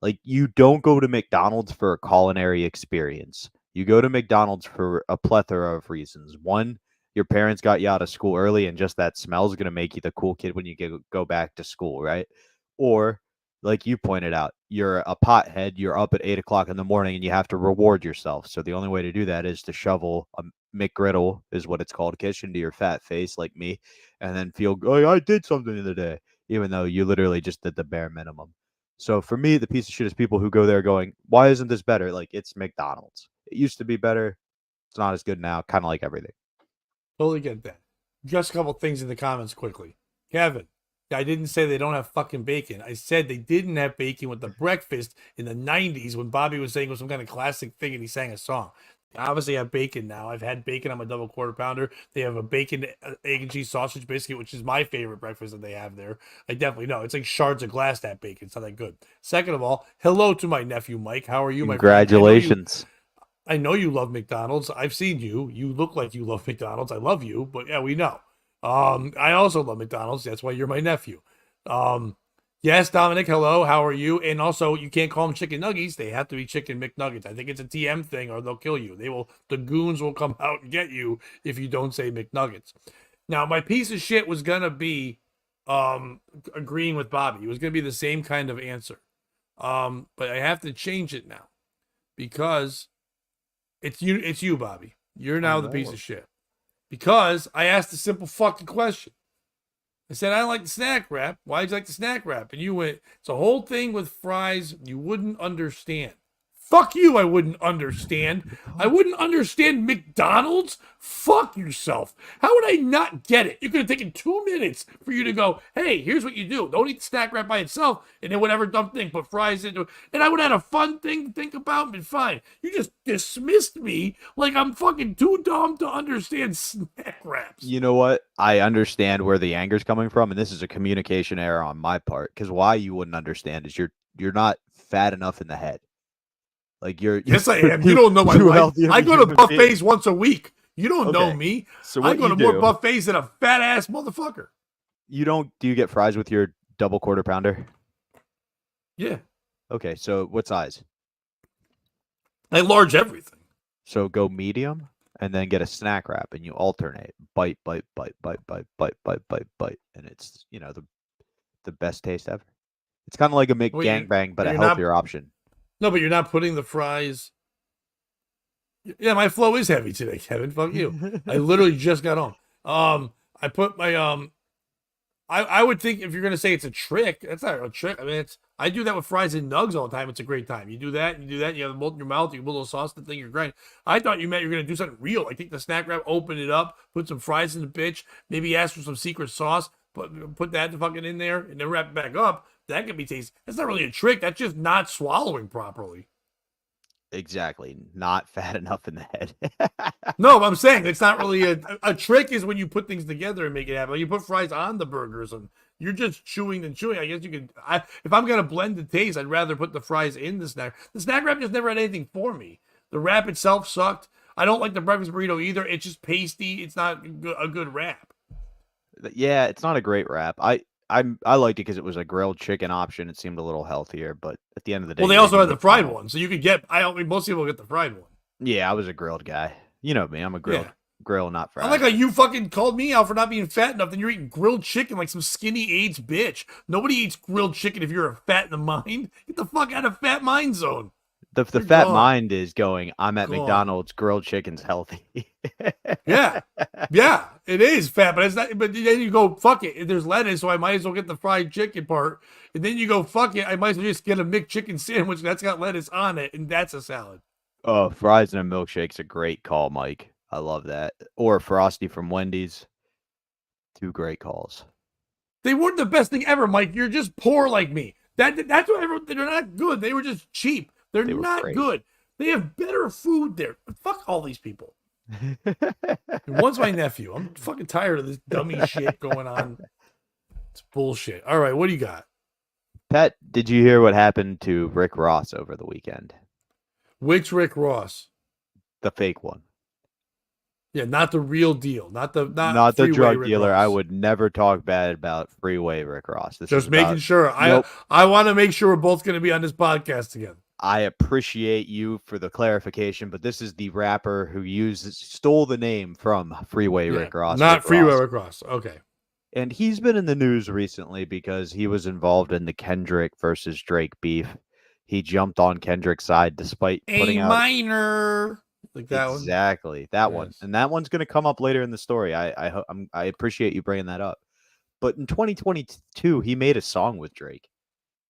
Like, you don't go to McDonald's for a culinary experience. You go to McDonald's for a plethora of reasons. One, your parents got you out of school early, and just that smell is going to make you the cool kid when you go back to school, right? Or, like you pointed out, you're a pothead, you're up at 8 o'clock in the morning, and you have to reward yourself. So the only way to do that is to shovel a McGriddle, is what it's called, Kish, into your fat face like me, and then feel, oh, I did something in the day, even though you literally just did the bare minimum. So for me, the piece of shit is people who go there going, why isn't this better? Like, it's McDonald's. It used to be better. It's not as good now, kind of like everything. Totally get that. Just a couple things in the comments quickly. Kevin, I didn't say they don't have fucking bacon. I said they didn't have bacon with the breakfast in the 90s when Bobby was saying it was some kind of classic thing and he sang a song. They obviously have bacon now. I've had bacon on my double quarter pounder. They have a bacon, egg and cheese sausage biscuit, which is my favorite breakfast that they have there. I definitely know. It's like shards of glass, that bacon. It's not that good. Second of all, hello to my nephew, Mike. How are you, my friend? Congratulations. I know you love McDonald's. I've seen you. You look like you love McDonald's. I love you, but yeah, we know. I also love McDonald's. That's why you're my nephew. Yes, Dominic, hello. How are you? And also, you can't call them chicken nuggies. They have to be chicken McNuggets. I think it's a TM thing or they'll kill you. The goons will come out and get you if you don't say McNuggets. Now, my piece of shit was going to be agreeing with Bobby. It was going to be the same kind of answer. But I have to change it now because it's you, Bobby. You're now the piece of shit. Because I asked a simple fucking question. I said, I like the snack wrap. Why'd you like the snack wrap? And you went, it's a whole thing with fries you wouldn't understand. Fuck you, I wouldn't understand. I wouldn't understand McDonald's? Fuck yourself. How would I not get it? You could have taken 2 minutes for you to go, hey, here's what you do. Don't eat the snack wrap by itself and then whatever dumb thing, put fries into it. And I would have had a fun thing to think about and been fine. You just dismissed me like I'm fucking too dumb to understand snack wraps. You know what? I understand where the anger's coming from, and this is a communication error on my part. Because why you wouldn't understand is you're not fat enough in the head. Like yes, I am. You don't know my life. I go to buffets once a week. You don't know me. So I go to more buffets than a fat ass motherfucker. Do you get fries with your double quarter pounder? Yeah. Okay, so what size? I large everything. So go medium and then get a snack wrap and you alternate. Bite, bite, bite, bite, bite, bite, bite, bite, bite. And it's, the the best taste ever. It's kind of like a Wait, McGangbang, but a you're not. healthier option. No, but you're not putting the fries. Yeah, my flow is heavy today, Kevin. Fuck you. I literally just got home. I put my I would think if you're gonna say it's a trick, that's not a trick. I mean, I do that with fries and nugs all the time. It's a great time. You do that, you have the malt in your mouth, you put a little sauce, the thing you're grinding. I thought you meant you're gonna do something real. Like take the snack wrap, open it up, put some fries in the bitch, maybe ask for some secret sauce, put that fucking in there, and then wrap it back up. That could be tasty. That's not really a trick. That's just not swallowing properly. Exactly. Not fat enough in the head. No, I'm saying it's not really a trick. Is when you put things together and make it happen. Like you put fries on the burgers and you're just chewing and chewing. I guess you could. If I'm gonna blend the taste, I'd rather put the fries in the snack. The snack wrap just never had anything for me. The wrap itself sucked. I don't like the breakfast burrito either. It's just pasty. It's not a good wrap. Yeah, it's not a great wrap. I liked it because it was a grilled chicken option. It seemed a little healthier, but at the end of the day, Well, they you're also eating had the fried McDonald's. one, so you could get. I mean, most people get the fried one. Yeah, I was a grilled guy. You know me. I'm a grilled Yeah. grill, not fried. I like how you fucking called me out for not being fat enough, then you're eating grilled chicken like some skinny AIDS bitch. Nobody eats grilled chicken if you're a fat in the mind. Get the fuck out of fat mind zone. The You're fat gone. mind is going, I'm at Gone. McDonald's, grilled chicken's healthy. Yeah. Yeah, it is fat, but it's not. But then you go, fuck it. There's lettuce, so I might as well get the fried chicken part. And then you go, fuck it. I might as well just get a McChicken sandwich that's got lettuce on it, and that's a salad. Oh, fries and a milkshake's a great call, Mike. I love that. Or Frosty from Wendy's. Two great calls. They weren't the best thing ever, Mike. You're just poor like me. That's what everyone. They're not good. They were just cheap. They're They were not great. good. They have better food there. Fuck all these people. One's my nephew. I'm fucking tired of this dummy shit going on. It's bullshit. All right, what do you got? Pat, did you hear what happened to Rick Ross over the weekend? Which Rick Ross? The fake one. Yeah, not the real deal. Not the Not the drug Rick dealer. Ross. I would never talk bad about Freeway Rick Ross. This Just is making about- sure. Nope. I want to make sure we're both going to be on this podcast together. I appreciate you for the clarification, but this is the rapper who stole the name from Freeway Yeah, Rick Ross. not Rick Freeway Ross. Rick Ross. Okay. And he's been in the news recently because he was involved in the Kendrick versus Drake beef. He jumped on Kendrick's side despite putting out minor. Like that one. exactly that one, Yes. and that one's going to come up later in the story. I appreciate you bringing that up. But in 2022, he made a song with Drake,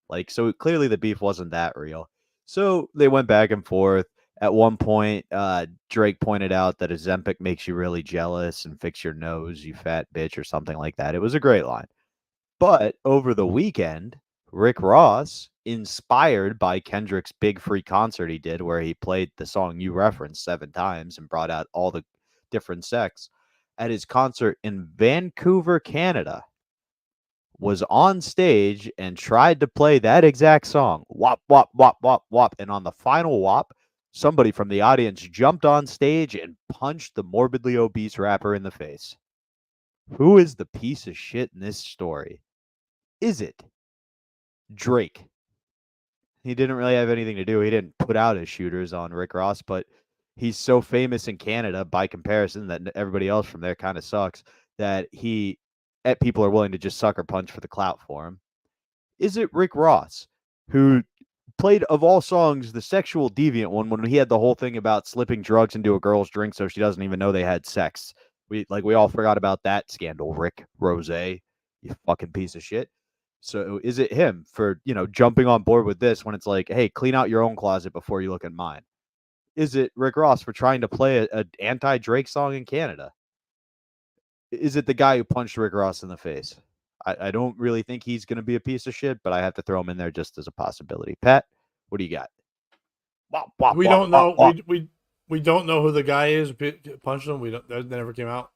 like so. Clearly, the beef wasn't that real. So they went back and forth. At one point, Drake pointed out that Ozempic makes you really jealous and fix your nose, you fat bitch, or something like that. It was a great line. But over the weekend, Rick Ross, inspired by Kendrick's big free concert he did, where he played the song you referenced 7 times and brought out all the different sects, at his concert in Vancouver, Canada, was on stage and tried to play that exact song. Wop, wop, wop, wop, wop. And on the final wop, somebody from the audience jumped on stage and punched the morbidly obese rapper in the face. Who is the piece of shit in this story? Is it Drake? He didn't really have anything to do. He didn't put out his shooters on Rick Ross, but he's so famous in Canada by comparison that everybody else from there kind of sucks that people are willing to just sucker punch for the clout for him. Is it Rick Ross, who played, of all songs, the sexual deviant one when he had the whole thing about slipping drugs into a girl's drink so she doesn't even know they had sex? We all forgot about that scandal, Rick Rose, you fucking piece of shit. So is it him for, jumping on board with this when it's like, hey, clean out your own closet before you look at mine? Is it Rick Ross for trying to play an anti-Drake song in Canada? Is it the guy who punched Rick Ross in the face? I don't really think he's going to be a piece of shit, but I have to throw him in there just as a possibility. Pat, what do you got? We don't know. We don't know who the guy is punched him. That never came out.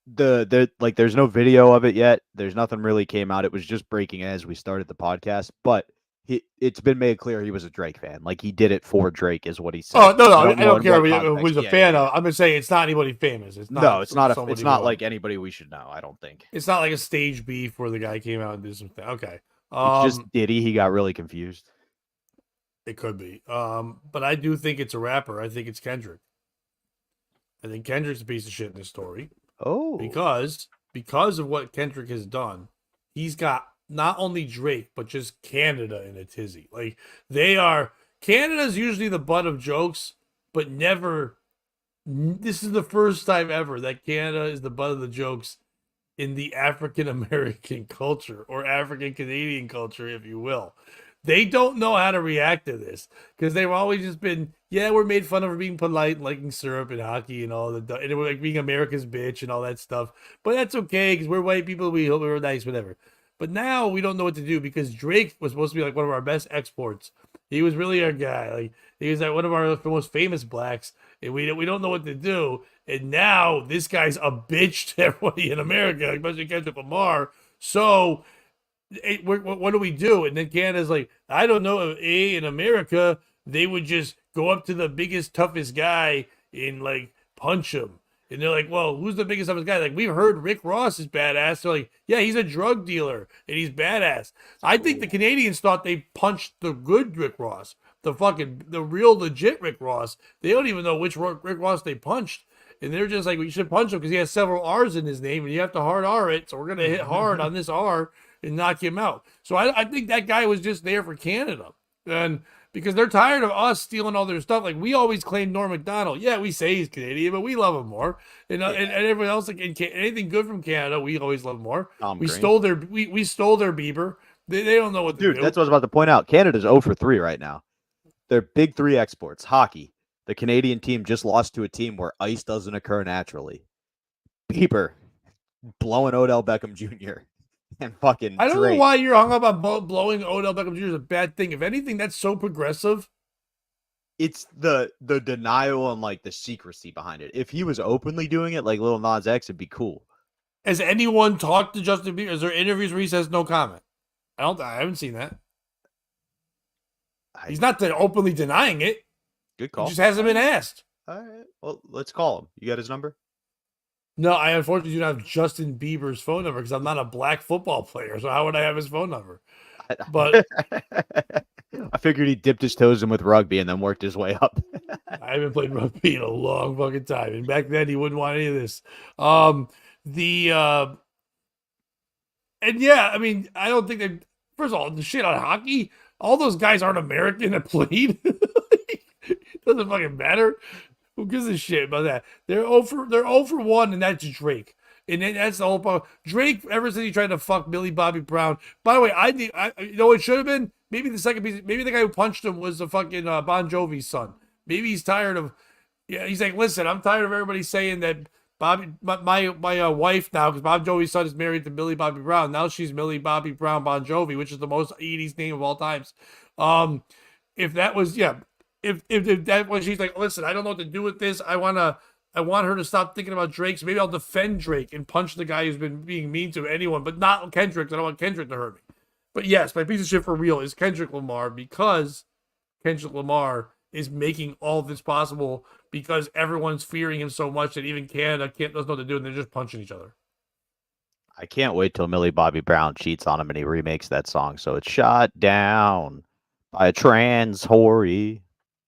There's no video of it yet. There's nothing really came out. It was just breaking as we started the podcast, but it's been made clear he was a Drake fan. Like he did it for Drake, is what he said. Oh no, I know don't in care what who he's a context. fan Yeah. of. I'm gonna say it's not anybody famous. It's not. No, it's not. somebody It's not who- like anybody we should know. I don't think. It's not like a stage beef where the guy came out and did something. Okay. It's just Diddy. He got really confused. It could be. But I do think it's a rapper. I think it's Kendrick. I think Kendrick's a piece of shit in this story Oh, because of what Kendrick has done. He's got not only Drake, but just Canada in a tizzy. Like Canada's usually the butt of jokes, but never. This is the first time ever that Canada is the butt of the jokes in the African American culture or African Canadian culture, if you will. They don't know how to react to this because they've always just been, yeah, we're made fun of for being polite and liking syrup and hockey and all the, and we're like being America's bitch and all that stuff. But that's okay because we're white people. We hope we're nice, whatever. But now we don't know what to do because Drake was supposed to be like one of our best exports. He was really our guy. Like he was like one of our most famous blacks, and we don't know what to do. And now this guy's a bitch to everybody in America, especially Kendrick Lamar. So what do we do? And then Canada's like, I don't know. In America, they would just go up to the biggest, toughest guy and like punch him. And they're like, well, who's the biggest, toughest guy? Like, we've heard Rick Ross is badass. They're like, yeah, he's a drug dealer and he's badass. I think the Canadians thought they punched the good Rick Ross, the real legit Rick Ross. They don't even know which Rick Ross they punched. And they're just like, we should punch him because he has several R's in his name and you have to hard R it. So we're going to hit hard on this R and knock him out. So I think that guy was just there for Canada. And because they're tired of us stealing all their stuff. Like we always claim Norm Macdonald. Yeah, we say he's Canadian, but we love him more. And everyone else, like anything good from Canada, we always love more. We stole their Bieber. They don't know what to do. Dude, that's what I was about to point out. Canada's 0 for 3 right now. Their big 3 exports, hockey. The Canadian team just lost to a team where ice doesn't occur naturally. Bieber blowing Odell Beckham Jr. and fucking I don't Drake. know why you're hung up on blowing Odell Beckham Jr. is a bad thing. If anything, that's so progressive. It's the denial and like the secrecy behind it. If he was openly doing it like Lil Nas X, it'd be cool. Has anyone talked to Justin Bieber? Is there interviews where he says no comment? I haven't seen that. He's not openly denying it. Good call. He just hasn't been asked. All right. Well, let's call him. You got his number? No, I unfortunately do not have Justin Bieber's phone number because I'm not a black football player. So how would I have his phone number? But I figured he dipped his toes in with rugby and then worked his way up. I haven't played rugby in a long fucking time. And back then he wouldn't want any of this. And yeah, I mean, I don't think they, first of all, the shit on hockey, all those guys aren't American that played. Doesn't fucking matter. Who gives a shit about that? They're 0 for 1, and that's Drake. And then that's the whole problem. Drake, ever since he tried to fuck Millie Bobby Brown. By the way, you know what it should have been? Maybe the second piece, maybe the guy who punched him was the fucking Bon Jovi's son. Maybe he's tired of, yeah, he's like, listen, I'm tired of everybody saying that Bobby, my wife now, because Bon Jovi's son is married to Millie Bobby Brown. Now she's Millie Bobby Brown Bon Jovi, which is the most 80s name of all times. If that was, yeah. If that was, she's like, listen, I don't know what to do with this. I want her to stop thinking about Drake. So maybe I'll defend Drake and punch the guy who's been being mean to anyone, but not Kendrick. I don't want Kendrick to hurt me. But yes, my piece of shit for real is Kendrick Lamar, because Kendrick Lamar is making all this possible because everyone's fearing him so much that even Canada doesn't know what to do, and they're just punching each other. I can't wait till Millie Bobby Brown cheats on him and he remakes that song. So it's shot down by a trans whore.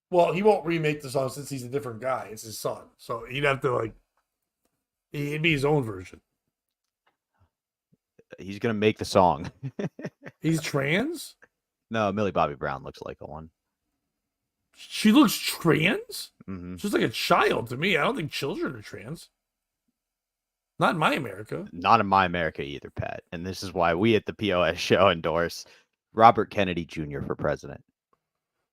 Well, he won't remake the song since he's a different guy. It's his son. So he'd have to, it'd be his own version. He's going to make the song. He's trans? No, Millie Bobby Brown looks like a one. She looks trans? Mm-hmm. She's like a child to me. I don't think children are trans. Not in my America. Not in my America either, Pat. And this is why we at the POS show endorse Robert Kennedy Jr. for president.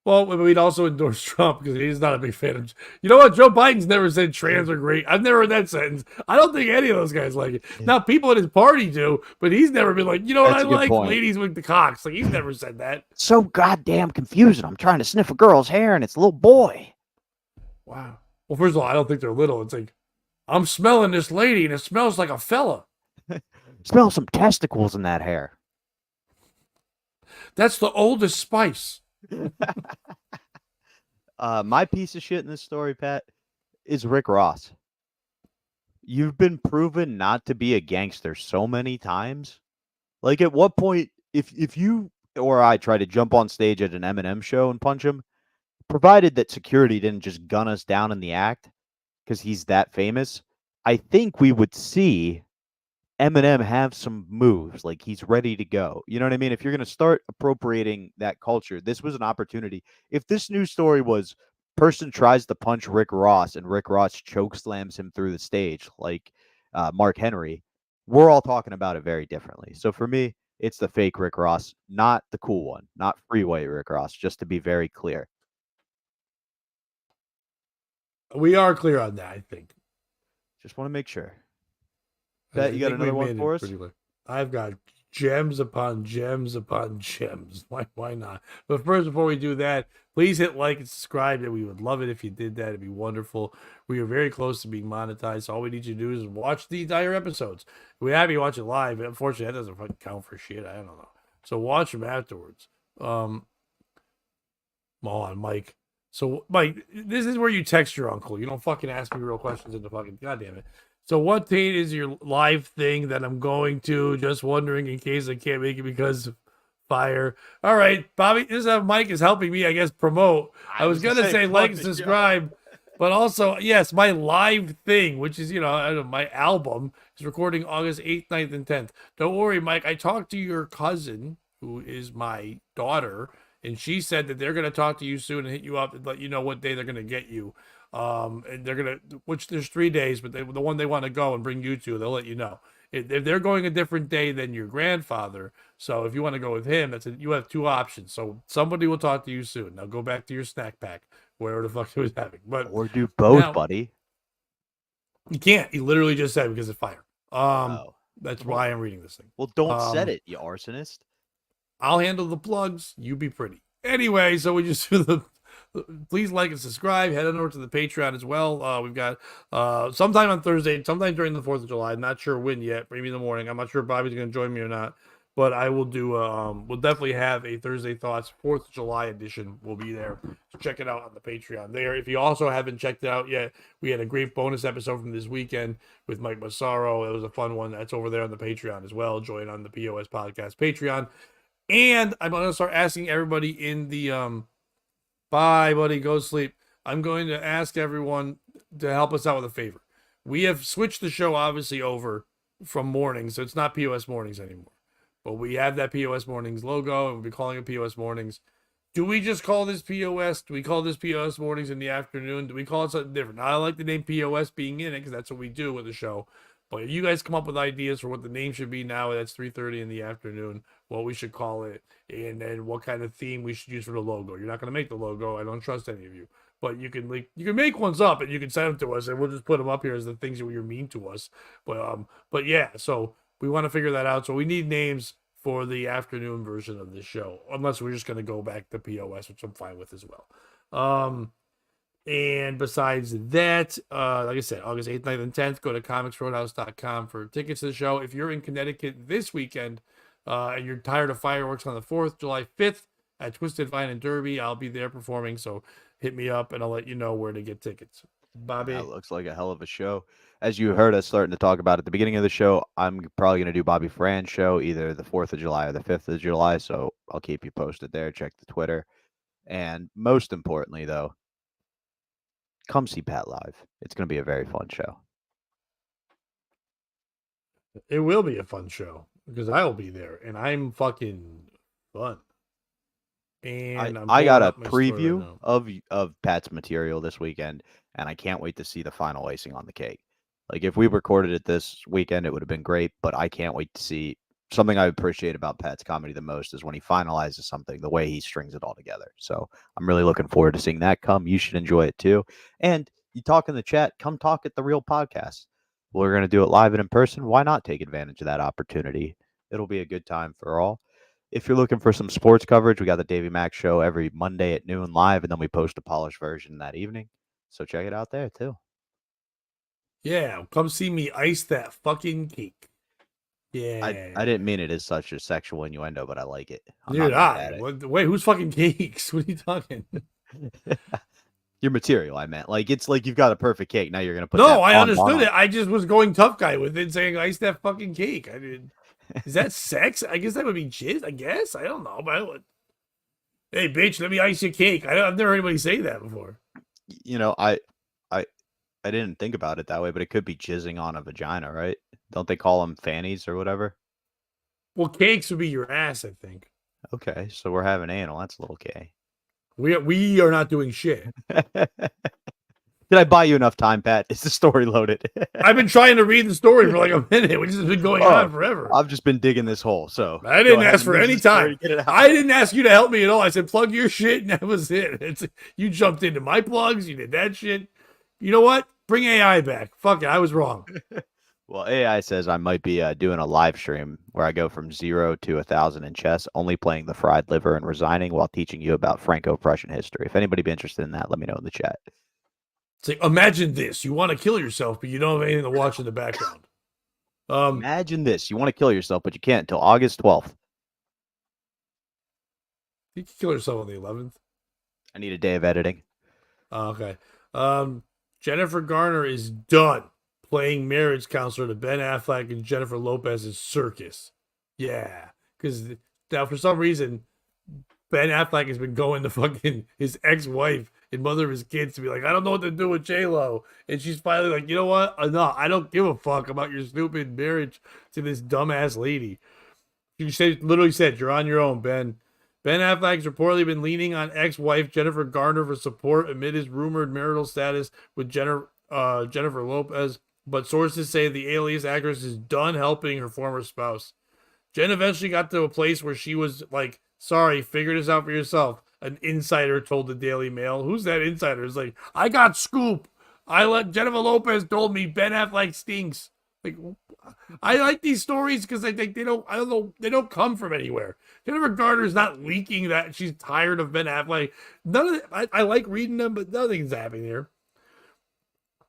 Well, we'd also endorse Trump because he's not a big fan of. You know what? Joe Biden's never said trans are great. I've never heard that sentence. I don't think any of those guys like it. Now, people in his party do, but he's never been like, you know what? I like ladies with the cocks. Like, he's never said that. So goddamn confusing. I'm trying to sniff a girl's hair and it's a little boy. Wow. Well, first of all, I don't think they're little. It's like, I'm smelling this lady and it smells like a fella. Smell some testicles in that hair. That's the oldest spice. My piece of shit in this story, Pat, is Rick Ross. You've been proven not to be a gangster so many times. Like, at what point, if you or I try to jump on stage at an Eminem show and punch him, provided that security didn't just gun us down in the act because he's that famous, I think we would see Eminem have some moves, like he's ready to go. You know what I mean? If you're going to start appropriating that culture, this was an opportunity. If this news story was person tries to punch Rick Ross and Rick Ross choke slams him through the stage like Mark Henry, we're all talking about it very differently. So for me, it's the fake Rick Ross, not the cool one, not freeway Rick Ross, just to be very clear. We are clear on that, I think. Just want to make sure. Bet you got another one for us? I've got gems upon gems upon gems. Why not? But first, before we do that, please hit like and subscribe. And we would love it if you did that. It'd be wonderful. We are very close to being monetized. So all we need you to do is watch the entire episodes. We have you watch it live. Unfortunately, that doesn't fucking count for shit. I don't know. So watch them afterwards. Come on, Mike. So, Mike, this is where you text your uncle. You don't fucking ask me real questions in the fucking goddamn it. So, what date is your live thing that I'm going to? Just wondering in case I can't make it because of fire. All right, Bobby. This Mike is helping me, I guess, promote. I was gonna say like and subscribe, but also yes, my live thing, which is my album, is recording August 8th, 9th, and 10th. Don't worry, Mike. I talked to your cousin, who is my daughter. And she said that they're going to talk to you soon and hit you up and let you know what day they're going to get you. And they're going to, which there's 3 days, but the one they want to go and bring you to, they'll let you know. If they're going a different day than your grandfather, so if you want to go with him, you have 2 options. So somebody will talk to you soon. Now go back to your snack pack, wherever the fuck he was having. Or do both, buddy. You can't. He literally just said because of fire. That's why I'm reading this thing. Well, don't set it, you arsonist. I'll handle the plugs. You be pretty. Anyway, so we just do the. Please like and subscribe. Head on over to the Patreon as well. We've got sometime on Thursday, sometime during the 4th of July. I'm not sure when yet. Maybe in the morning. I'm not sure if Bobby's going to join me or not. But I will do. We'll definitely have a Thursday Thoughts 4th of July edition. We'll be there. So check it out on the Patreon there. If you also haven't checked it out yet, we had a great bonus episode from this weekend with Mike Massaro. It was a fun one. That's over there on the Patreon as well. Join on the POS Podcast Patreon. And I'm going to start asking everybody in the bye, buddy, go sleep. I'm going to ask everyone to help us out with a favor. We have switched the show obviously over from mornings, so it's not POS Mornings anymore. But we have that POS Mornings logo, and we'll be calling it POS Mornings. Do we just call this POS? Do we call this POS Mornings in the afternoon? Do we call it something different? Now, I like the name POS being in it because that's what we do with the show. But if you guys come up with ideas for what the name should be now, that's 3:30 in the afternoon, what we should call it, and then what kind of theme we should use for the logo. You're not going to make the logo. I don't trust any of you. But you can make ones up and you can send them to us, and we'll just put them up here as the things that you're mean to us. But yeah, so we want to figure that out. So we need names for the afternoon version of this show, unless we're just going to go back to POS, which I'm fine with as well. And besides that, like I said, August 8th, 9th, and 10th, go to comicsroadhouse.com for tickets to the show. If you're in Connecticut this weekend and you're tired of fireworks on the 4th, July 5th at Twisted Vine and Derby, I'll be there performing. So hit me up and I'll let you know where to get tickets. Bobby? That looks like a hell of a show. As you heard us starting to talk about at the beginning of the show, I'm probably going to do Bobby Fran's show either the 4th of July or the 5th of July. So I'll keep you posted there. Check the Twitter. And most importantly, though, come see Pat live. It's going to be a very fun show. It will be a fun show because I will be there and I'm fucking fun. And I got a preview of Pat's material this weekend, and I can't wait to see the final icing on the cake. Like if we recorded it this weekend, it would have been great, but I can't wait to see. Something I appreciate about Pat's comedy the most is when he finalizes something, the way he strings it all together. So I'm really looking forward to seeing that come. You should enjoy it too. And you talk in the chat, come talk at the Real Podcast. We're going to do it live and in person. Why not take advantage of that opportunity? It'll be a good time for all. If you're looking for some sports coverage, we got the Davey Mack Show every Monday at noon live, and then we post a polished version that evening. So check it out there too. Yeah, come see me ice that fucking cake. Yeah, I didn't mean it as such a sexual innuendo, but I like it. Wait, who's fucking cakes? What are you talking? Your material, I meant. Like it's like you've got a perfect cake. Now you're gonna put. No, I understood it. I just was going tough guy with it, saying ice that fucking cake. I did. Is that sex? I guess that would be jizz. I guess I don't know, but I would. Hey, bitch, let me ice your cake. I've never heard anybody say that before. You know, I didn't think about it that way, but it could be jizzing on a vagina, right? Don't they call them fannies or whatever? Well, cakes would be your ass, I think. Okay, so we're having anal. That's a little gay. We are not doing shit. Did I buy you enough time, Pat? Is the story loaded? I've been trying to read the story for like a minute, which has been going on forever. I've just been digging this hole, so I didn't ask for any time. I didn't ask you to help me at all. I said plug your shit, and that was it. You jumped into my plugs. You did that shit. You know what? Bring AI back. Fuck it. I was wrong. Well, AI says I might be doing a live stream where I go from 0 to 1,000 in chess, only playing the fried liver and resigning while teaching you about Franco-Prussian history. If anybody be interested in that, let me know in the chat. It's like, imagine this. You want to kill yourself, but you don't have anything to watch in the background. Imagine this. You want to kill yourself, but you can't until August 12th. You can kill yourself on the 11th. I need a day of editing. Okay. Jennifer Garner is done playing marriage counselor to Ben Affleck and Jennifer Lopez's circus. Yeah. Because now, for some reason, Ben Affleck has been going to fucking his ex-wife and mother of his kids to be like, I don't know what to do with J-Lo. And she's finally like, you know what? No, I don't give a fuck about your stupid marriage to this dumbass lady. She literally said, you're on your own, Ben. Ben Affleck's reportedly been leaning on ex-wife Jennifer Garner for support amid his rumored marital status with Jennifer Lopez. But sources say the Alias actress is done helping her former spouse. Jen eventually got to a place where she was like, sorry, figure this out for yourself. An insider told the Daily Mail. Who's that insider? It's like, I got scoop. Jennifer Lopez told me Ben Affleck stinks. Like, I like these stories because I think they don't come from anywhere. Jennifer Garner's not leaking that she's tired of Ben Affleck. None of it, I like reading them, but nothing's happening here.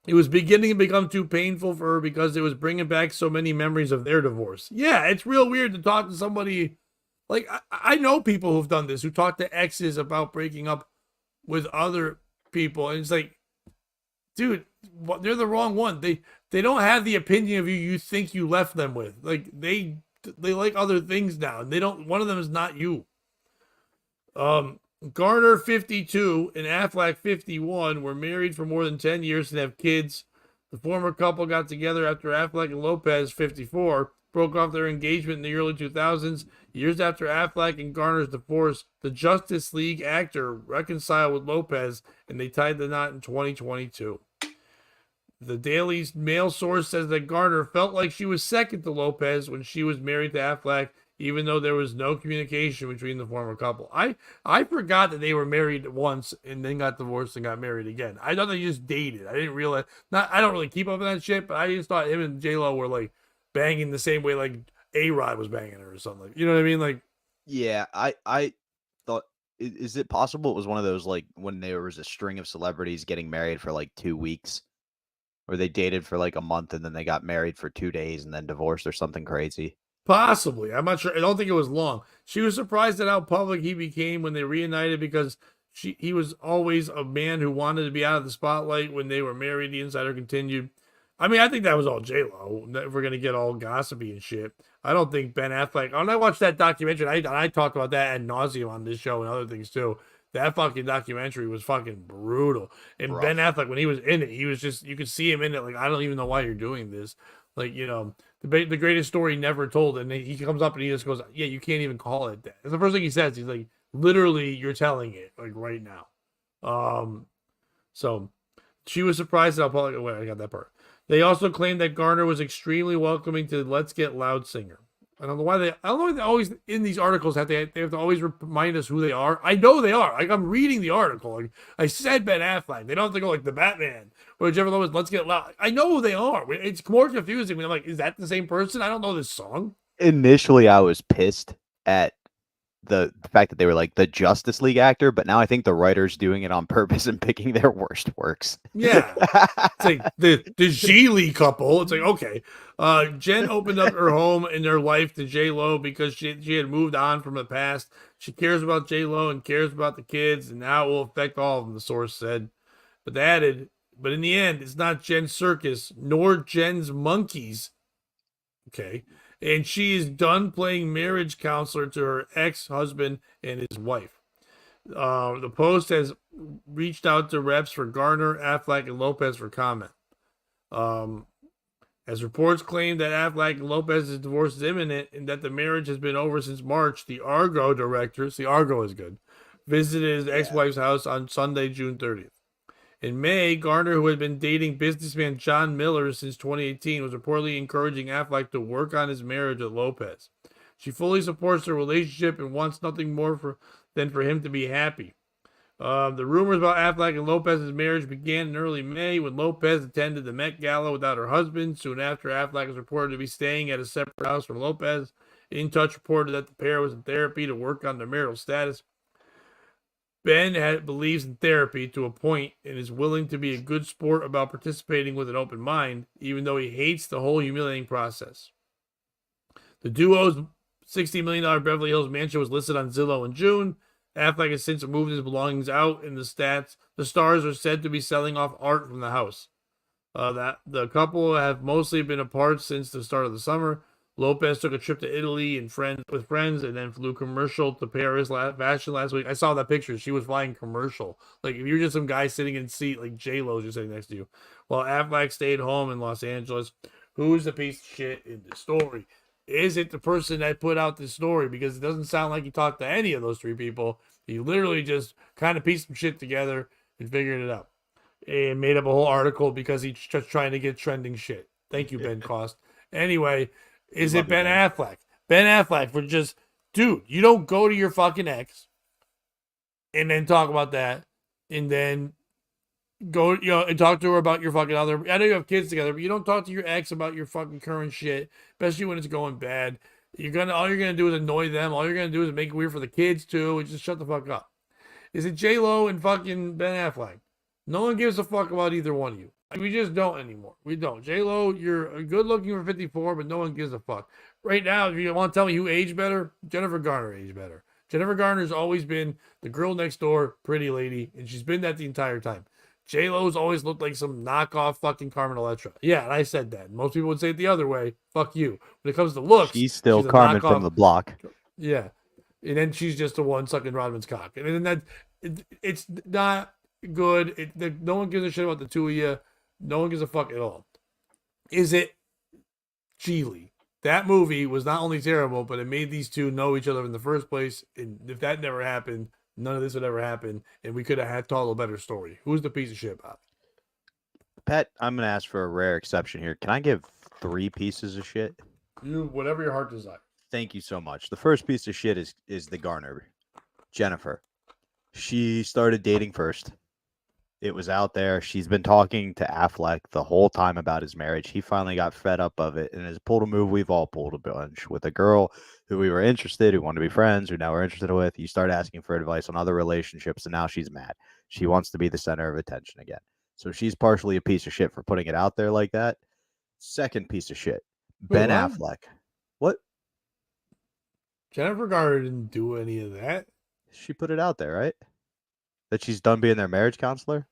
It was beginning to become too painful for her because it was bringing back so many memories of their divorce. Yeah, it's real weird to talk to somebody. Like, I know people who've done this, who talk to exes about breaking up with other people. And it's like, dude, they're the wrong one. They don't have the opinion of you think you left them with. Like, they like other things now. And one of them is not you. Garner, 52, and Affleck, 51, were married for more than 10 years and have kids. The former couple got together after Affleck and Lopez, 54, broke off their engagement in the early 2000s. Years after Affleck and Garner's divorce, the Justice League actor reconciled with Lopez, and they tied the knot in 2022. The Daily Mail source says that Garner felt like she was second to Lopez when she was married to Affleck, even though there was no communication between the former couple. I forgot that they were married once and then got divorced and got married again. I thought they just dated. I didn't realize. I don't really keep up with that shit, but I just thought him and J-Lo were like banging the same way like A-Rod was banging her or something. You know what I mean? Like, yeah, I thought, is it possible it was one of those, like, when there was a string of celebrities getting married for like 2 weeks, or they dated for like a month and then they got married for 2 days and then divorced or something crazy? Possibly. I'm not sure. I don't think it was long. She was surprised at how public he became when they reunited because he was always a man who wanted to be out of the spotlight when they were married, the insider continued. I mean, I think that was all J-Lo. If we're going to get all gossipy and shit. I don't think Ben Affleck. When I watched that documentary, I talked about that ad nauseum on this show and other things too. That fucking documentary was fucking brutal. And Rough. Ben Affleck, when he was in it, he was just, you could see him in it. Like, I don't even know why you're doing this. Like, you know, the greatest story never told. And he comes up and he just goes, yeah, you can't even call it that. That's the first thing he says. He's like, literally, you're telling it, like, right now. So she was surprised at how public. Wait, I got that part. They also claimed that Garner was extremely welcoming to Let's Get Loud singer. I don't know why they always in these articles they have to always remind us who they are. I know they are. Like, I'm reading the article. Like, I said Ben Affleck. They don't have to go like the Batman or Jennifer Lopez. Let's Get Loud. I know who they are. It's more confusing when I'm like, is that the same person? I don't know this song. Initially, I was pissed at the fact that they were like the Justice League actor, but now I think the writer's doing it on purpose and picking their worst works. Yeah. It's like the Geely couple. It's like, okay. Jen opened up her home and her life to J-Lo because she had moved on from the past. She cares about J-Lo and cares about the kids, and now it will affect all of them, the source said. But they added, but in the end, it's not Jen's circus, nor Jen's monkeys. Okay. And she is done playing marriage counselor to her ex-husband and his wife. The Post has reached out to reps for Garner, Affleck, and Lopez for comment. As reports claim that Affleck and Lopez's divorce is imminent and that the marriage has been over since March, the Argo director, see, Argo is good, visited his ex-wife's house on Sunday, June 30th. In May, Garner, who had been dating businessman John Miller since 2018, was reportedly encouraging Affleck to work on his marriage with Lopez. She fully supports their relationship and wants nothing more than for him to be happy. The rumors about Affleck and Lopez's marriage began in early May when Lopez attended the Met Gala without her husband. Soon after, Affleck was reported to be staying at a separate house from Lopez. In Touch reported that the pair was in therapy to work on their marital status. Ben believes in therapy to a point and is willing to be a good sport about participating with an open mind, even though he hates the whole humiliating process. The duo's $60 million Beverly Hills mansion was listed on Zillow in June. Affleck has since moved his belongings out, and the stars are said to be selling off art from the house. That the couple have mostly been apart since the start of the summer. Lopez took a trip to Italy with friends, and then flew commercial to Paris fashion last week. I saw that picture. She was flying commercial. Like, if you're just some guy sitting in a seat, like J-Lo's just sitting next to you. While Affleck stayed home in Los Angeles. Who's the piece of shit in the story? Is it the person that put out this story? Because it doesn't sound like he talked to any of those three people. He literally just kind of pieced some shit together and figured it out. And made up a whole article because he's just trying to get trending shit. Thank you, Ben Cost. Anyway, is it Ben Affleck? Ben Affleck for just, dude, you don't go to your fucking ex and then talk about that and then go, and talk to her about your fucking other. I know you have kids together, but you don't talk to your ex about your fucking current shit, especially when it's going bad. All you're gonna do is annoy them. All you're gonna do is make it weird for the kids too. And just shut the fuck up. Is it J-Lo and fucking Ben Affleck? No one gives a fuck about either one of you. We just don't anymore. We don't. J-Lo, you're good looking for 54, but no one gives a fuck. Right now, if you want to tell me who aged better, Jennifer Garner aged better. Jennifer Garner's always been the girl next door, pretty lady, and she's been that the entire time. J-Lo's always looked like some knockoff fucking Carmen Electra. Yeah, and I said that. Most people would say it the other way. Fuck you. When it comes to looks, she's still Carmen from the block. Yeah. And then she's just the one sucking Rodman's cock. And then it's not good. No one gives a shit about the two of you. No one gives a fuck at all. Is it Geely? That movie was not only terrible, but it made these two know each other in the first place. And if that never happened, none of this would ever happen, and we could have had told a better story. Who's the piece of shit, Bob? Pet, I'm gonna ask for a rare exception here. Can I give 3 pieces of shit? Whatever your heart desires. Thank you so much. The first piece of shit is the Garner, Jennifer. She started dating first. It was out there. She's been talking to Affleck the whole time about his marriage. He finally got fed up of it and has pulled a move we've all pulled a bunch with a girl who we were interested, who wanted to be friends, who now we're interested with. You start asking for advice on other relationships, and now she's mad. She wants to be the center of attention again. So she's partially a piece of shit for putting it out there like that. Second piece of shit, Ben Affleck. What? Jennifer Garner didn't do any of that. She put it out there, right? That she's done being their marriage counselor?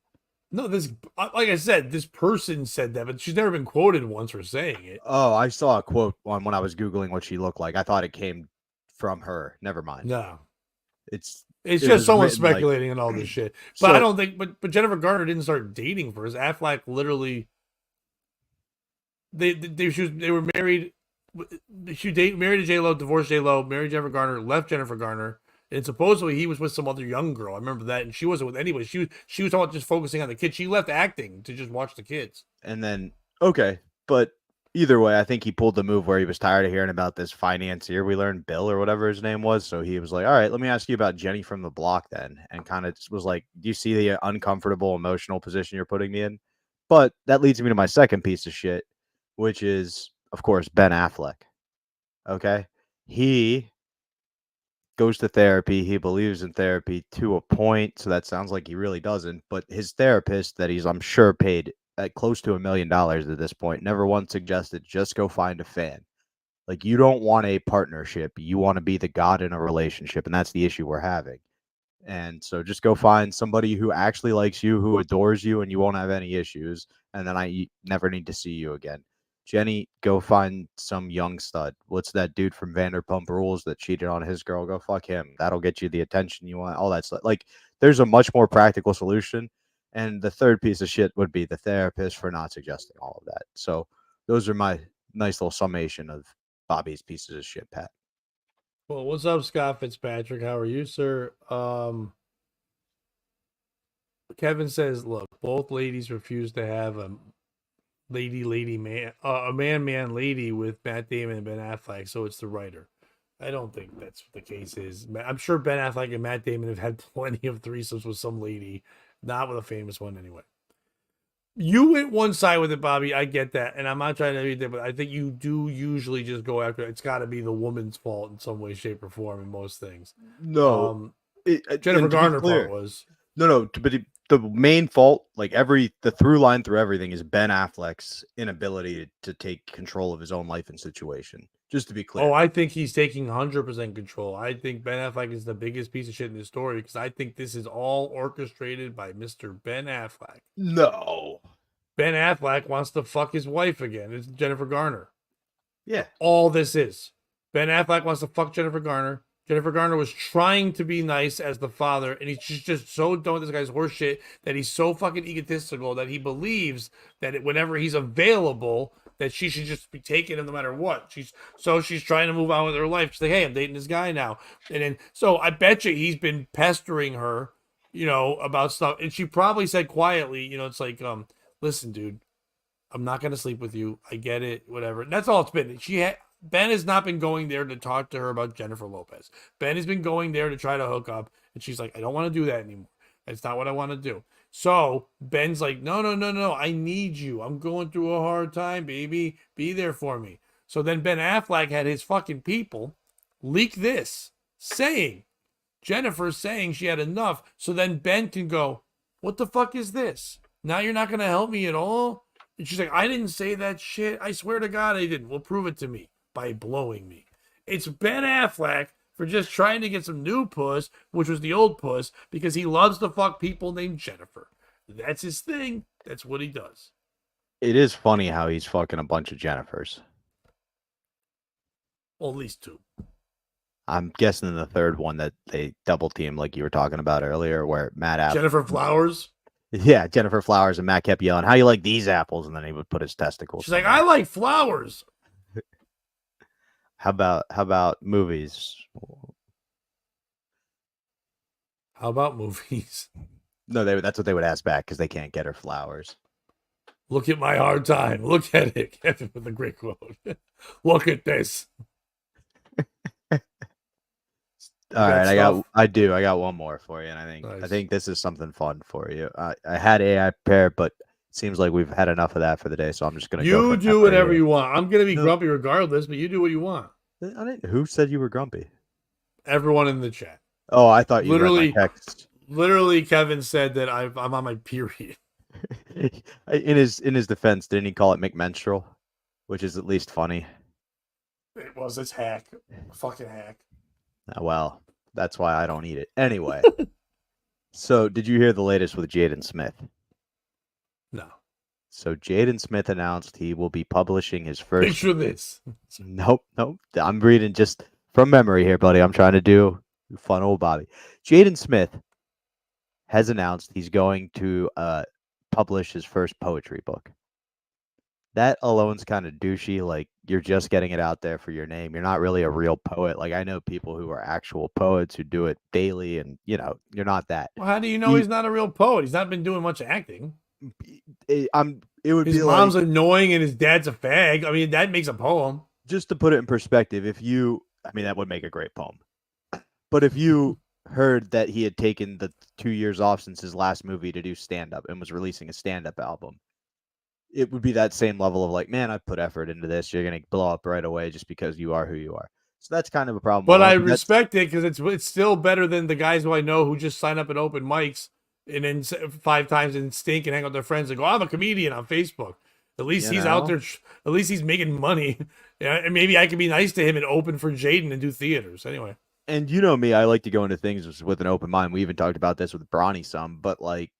No, like I said, this person said that, but she's never been quoted once for saying it. Oh, I saw a quote when I was Googling what she looked like. I thought it came from her. Never mind. No. It just someone speculating and all this shit. But so, I don't think, but Jennifer Garner didn't start dating first. Affleck literally, they were married. She married to J-Lo, divorced J-Lo, married Jennifer Garner, left Jennifer Garner. And supposedly he was with some other young girl. I remember that. And she wasn't with anybody. She was talking about just focusing on the kids. She left acting to just watch the kids. And then, okay. But either way, I think he pulled the move where he was tired of hearing about this financier. We learned Bill or whatever his name was. So he was like, all right, let me ask you about Jenny from the block then. And kind of was like, do you see the uncomfortable emotional position you're putting me in? But that leads me to my second piece of shit, which is, of course, Ben Affleck. Okay. He goes to therapy. He believes in therapy to a point. So that sounds like he really doesn't. But his therapist that he's, I'm sure, paid at close to $1 million at this point, never once suggested just go find a fan. Like, you don't want a partnership. You want to be the god in a relationship. And that's the issue we're having. And so just go find somebody who actually likes you, who adores you, and you won't have any issues. And then I never need to see you again. Jenny, go find some young stud. What's that dude from Vanderpump Rules that cheated on his girl? Go fuck him. That'll get you the attention you want. All that stuff. Like, there's a much more practical solution. And the third piece of shit would be the therapist for not suggesting all of that. So those are my nice little summation of Bobby's pieces of shit, Pat. Well, what's up, Scott Fitzpatrick? How are you, sir? Kevin says, look, both ladies refuse to have a lady man, a man lady with Matt Damon and Ben Affleck, so it's the writer. I don't think that's what the case is. I'm sure Ben Affleck and Matt Damon have had plenty of threesomes with some lady, not with a famous one anyway. You went one side with it, Bobby. I get that, and I'm not trying to read that, but I think you do usually just go after. It's got to be the woman's fault in some way, shape, or form in most things. No, Jennifer Garner part was no, but the main fault, like the through line through everything, is Ben Affleck's inability to take control of his own life and situation. Just to be clear. Oh, I think he's taking 100% control. I think Ben Affleck is the biggest piece of shit in this story because I think this is all orchestrated by Mr. Ben Affleck. No. Ben Affleck wants to fuck his wife again. It's Jennifer Garner. Yeah. All this is. Ben Affleck wants to fuck Jennifer Garner. Jennifer Garner was trying to be nice as the father, and he's just so done with this guy's horse shit that he's so fucking egotistical that he believes that whenever he's available, that she should just be taking him no matter what. She's trying to move on with her life. She's like, hey, I'm dating this guy now. And then, so I bet you he's been pestering her, about stuff. And she probably said quietly, it's like, listen, dude, I'm not going to sleep with you. I get it, whatever. And that's all it's been. Ben has not been going there to talk to her about Jennifer Lopez. Ben has been going there to try to hook up. And she's like, I don't want to do that anymore. That's not what I want to do. So Ben's like, no. I need you. I'm going through a hard time, baby. Be there for me. So then Ben Affleck had his fucking people leak this, Jennifer's saying she had enough. So then Ben can go, what the fuck is this? Now you're not going to help me at all? And she's like, I didn't say that shit. I swear to God I didn't. Well, prove it to me by blowing me. It's Ben Affleck for just trying to get some new puss, which was the old puss, because he loves to fuck people named Jennifer. That's his thing. That's what he does. It is funny how he's fucking a bunch of Jennifers. Well, at least two. I'm guessing the third one that they double team, like you were talking about earlier, where Matt Affleck. Jennifer Flowers? Yeah, Jennifer Flowers, and Matt kept yelling, how you like these apples? And then he would put his testicles. She's like, I like flowers. How about movies? How about movies? No, that's what they would ask back because they can't get her flowers. Look at my hard time. Look at it. Kevin with a great quote. Look at this. All right, I got one more for you, and I think this is something fun for you. I had AI prepared, but it seems like we've had enough of that for the day, so I'm just gonna. You do whatever you want. I'm gonna be grumpy regardless, but you do what you want. Who said you were grumpy? Everyone in the chat. Oh, I thought you read my text. Literally, Kevin said that I'm on my period. In his defense, didn't he call it McMenstrual, which is at least funny? It was. It's hack. Fucking hack. Well, that's why I don't eat it. Anyway. So, did you hear the latest with Jaden Smith? No. So, Jaden Smith announced he will be publishing his first... Picture this. Nope. I'm reading just from memory here, buddy. I'm trying to do fun old Bobby. Jaden Smith has announced he's going to publish his first poetry book. That alone's kind of douchey. Like, you're just getting it out there for your name. You're not really a real poet. Like, I know people who are actual poets who do it daily, and you're not that. Well, how do you know he's not a real poet? He's not been doing much acting. It would his be mom's like, annoying and his dad's a fag. I mean, that makes a poem. Just to put it in perspective, that would make a great poem. But if you heard that he had taken the 2 years off since his last movie to do stand-up and was releasing a stand-up album, it would be that same level of like, man, I put effort into this. You're going to blow up right away just because you are who you are. So that's kind of a problem. But I respect it because it's still better than the guys who I know who just sign up at open mics and then 5 times and stink and hang out with their friends and go, I'm a comedian on Facebook. At least he's out there. At least he's making money. Yeah, and maybe I can be nice to him and open for Jaden and do theaters. Anyway. And you know me, I like to go into things with an open mind. We even talked about this with Bronny some, but like,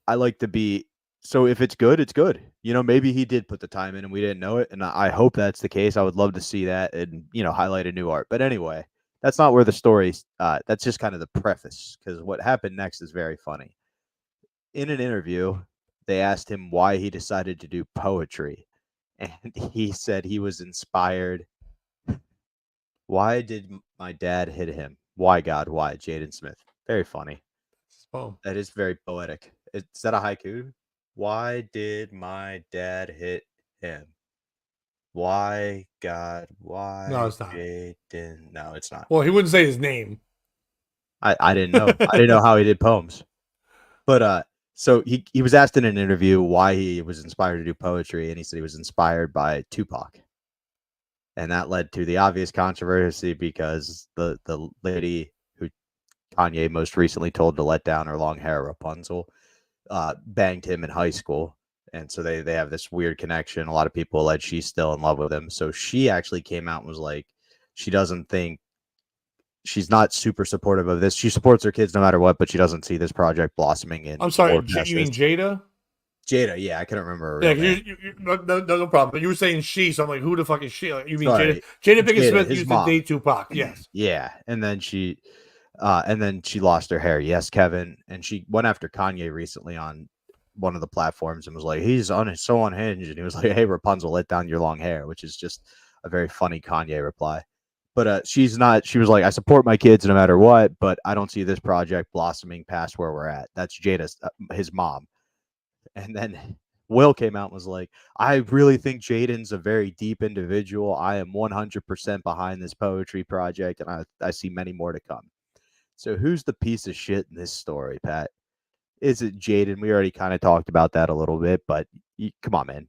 I like to be, so if it's good, it's good. Maybe he did put the time in and we didn't know it. And I hope that's the case. I would love to see that and, highlight a new art. But anyway, that's not where the story's, that's just kind of the preface, because what happened next is very funny. In an interview, they asked him why he decided to do poetry. and he said he was inspired. Why did my dad hit him? Why, God? Why? Jaden Smith. Very funny. Oh, That is very poetic. Is that a haiku? Why did my dad hit him? Why, God? no, Why, it's not. Jaden? No, it's not. Well, he wouldn't say his name. I didn't know. I didn't know how he did poems. But so he was asked in an interview why he was inspired to do poetry, and he said he was inspired by Tupac. And that led to the obvious controversy because the lady who Kanye most recently told to let down her long hair, Rapunzel, banged him in high school. And so they have this weird connection. A lot of people allege she's still in love with him. So she actually came out and was like, she doesn't think she's not super supportive of this. She supports her kids no matter what, but she doesn't see this project blossoming in. I'm sorry, more past you mean this. Jada? Jada? Yeah, I couldn't remember her Yeah, real name. no problem. But you were saying she, so I'm like, who the fuck is she? Like, you mean Sorry. Jada Pinkett Jada, Smith his used mom. to date Tupac? Yes. Yeah, and then she lost her hair. Yes, Kevin. And she went after Kanye recently on one of the platforms and was like, he's so unhinged. And he was like, hey, Rapunzel, let down your long hair, which is just a very funny Kanye reply. But she's not. She was like, I support my kids no matter what, but I don't see this project blossoming past where we're at. That's Jada's, his mom. And then Will came out and was like, I really think Jaden's a very deep individual. I am 100% behind this poetry project, and I see many more to come. So who's the piece of shit in this story, Pat? Is it Jaden? We already kind of talked about that a little bit, but come on, man.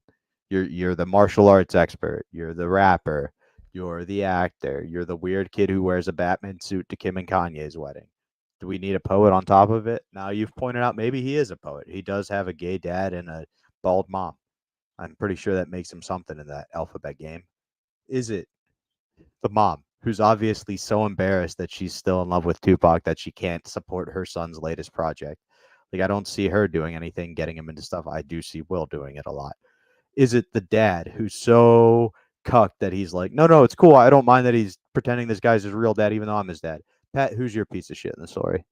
You're the martial arts expert. You're the rapper. You're the actor. You're the weird kid who wears a Batman suit to Kim and Kanye's wedding. Do we need a poet on top of it? Now you've pointed out maybe he is a poet. He does have a gay dad and a bald mom. I'm pretty sure that makes him something in that alphabet game. Is it the mom who's obviously so embarrassed that she's still in love with Tupac that she can't support her son's latest project? Like, I don't see her doing anything, getting him into stuff. I do see Will doing it a lot. Is it the dad who's so cucked that he's like, no, it's cool. I don't mind that he's pretending this guy's his real dad, even though I'm his dad. Pat, who's your piece of shit in the story?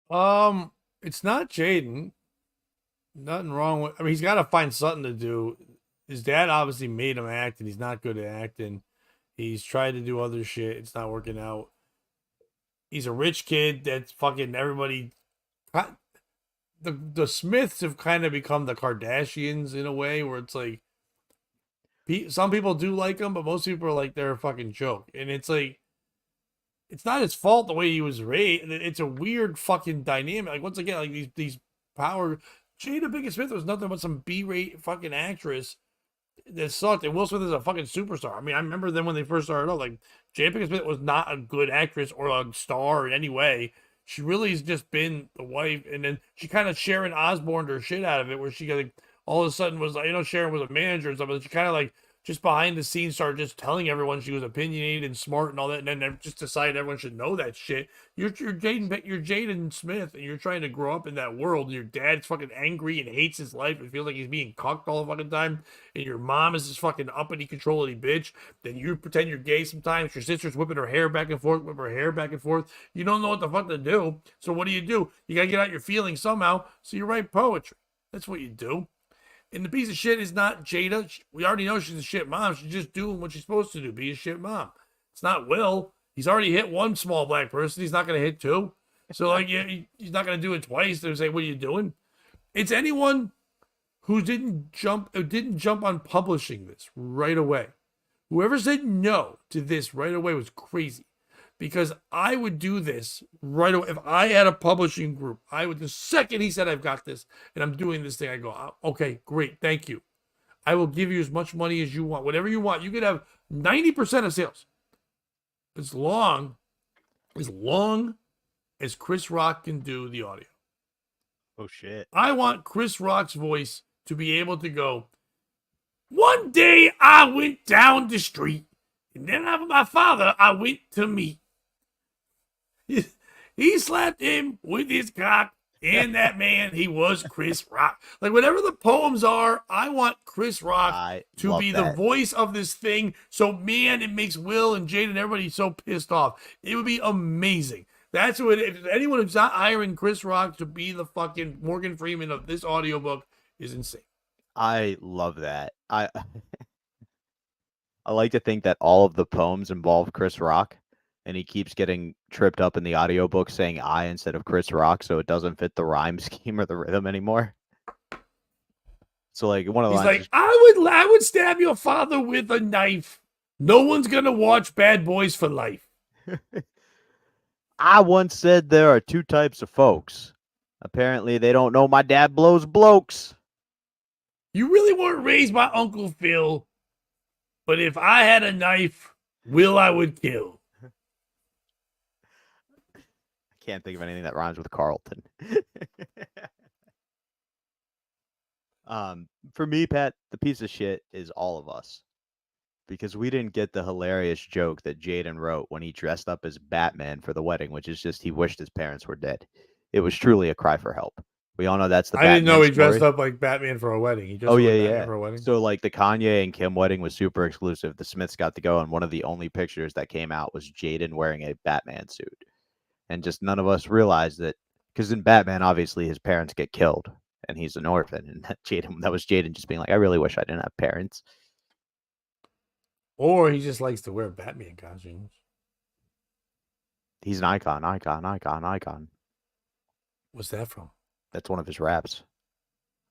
It's not Jaden. Nothing wrong with. I mean, he's got to find something to do. His dad obviously made him act, and he's not good at acting. He's tried to do other shit. It's not working out. He's a rich kid that's fucking everybody. The Smiths have kind of become the Kardashians in a way where it's like some people do like them, but most people are like they're a fucking joke. And it's like it's not his fault the way he was raised. It's a weird fucking dynamic. Like once again, like these power. Jada Pinkett Smith was nothing but some B-rate fucking actress that sucked. And Will Smith is a fucking superstar. I mean, I remember them when they first started out. Like Jada Pinkett Smith was not a good actress or a star in any way. She really has just been the wife, and then she kind of Sharon Osbourne her shit out of it, where she got like all of a sudden was like, Sharon was a manager and stuff, but she kind of like just behind the scenes started just telling everyone she was opinionated and smart and all that, and then just decided everyone should know that shit. You're Jaden Smith, and you're trying to grow up in that world, and your dad's fucking angry and hates his life and feels like he's being cucked all the fucking time, and your mom is this fucking uppity, controlling bitch. Then you pretend you're gay sometimes. Your sister's whipping her hair back and forth, You don't know what the fuck to do. So what do? You gotta get out your feelings somehow. So you write poetry. That's what you do. And the piece of shit is not Jada. We already know she's a shit mom. She's just doing what she's supposed to do, be a shit mom. It's not Will. He's already hit one small black person. He's not going to hit two. So, like, yeah, he's not going to do it twice. They're say, what are you doing? It's anyone who didn't jump on publishing this right away. Whoever said no to this right away was crazy. Because I would do this right away. If I had a publishing group, I would, the second he said, I've got this and I'm doing this thing, I go, okay, great, thank you. I will give you as much money as you want, whatever you want. You could have 90% of sales. As long as Chris Rock can do the audio. Oh, shit. I want Chris Rock's voice to be able to go, one day I went down the street and then after my father, I went to meet. He slapped him with his cock, and that man, he was Chris Rock. Like, whatever the poems are, I want Chris Rock to be the voice of this thing. So, man, it makes Will and Jade and everybody so pissed off. It would be amazing. That's what, if anyone who's not hiring Chris Rock to be the fucking Morgan Freeman of this audiobook is insane. I love that. I like to think that all of the poems involve Chris Rock, and he keeps getting tripped up in the audiobook saying I instead of Chris Rock, so it doesn't fit the rhyme scheme or the rhythm anymore. So like one of the He's lines like, is I would stab your father with a knife. No one's gonna watch Bad Boys for Life. I once said there are two types of folks. Apparently they don't know my dad blows blokes. You really weren't raised by Uncle Phil, but if I had a knife, Will I would kill. I can't think of anything that rhymes with Carlton. For me, Pat, the piece of shit is all of us. Because we didn't get the hilarious joke that Jaden wrote when he dressed up as Batman for the wedding, which is just he wished his parents were dead. It was truly a cry for help. We all know that's the I didn't know Batman he dressed story. up like Batman for a wedding. He dressed Oh up yeah, like Batman yeah. for a wedding. So like the Kanye and Kim wedding was super exclusive. The Smiths got to go, and one of the only pictures that came out was Jaden wearing a Batman suit, and just none of us realized that because in Batman, obviously his parents get killed, and he's an orphan, and that was Jaden just being like, I really wish I didn't have parents. Or he just likes to wear Batman costumes. He's an icon, icon, icon, icon. What's that from? That's one of his raps.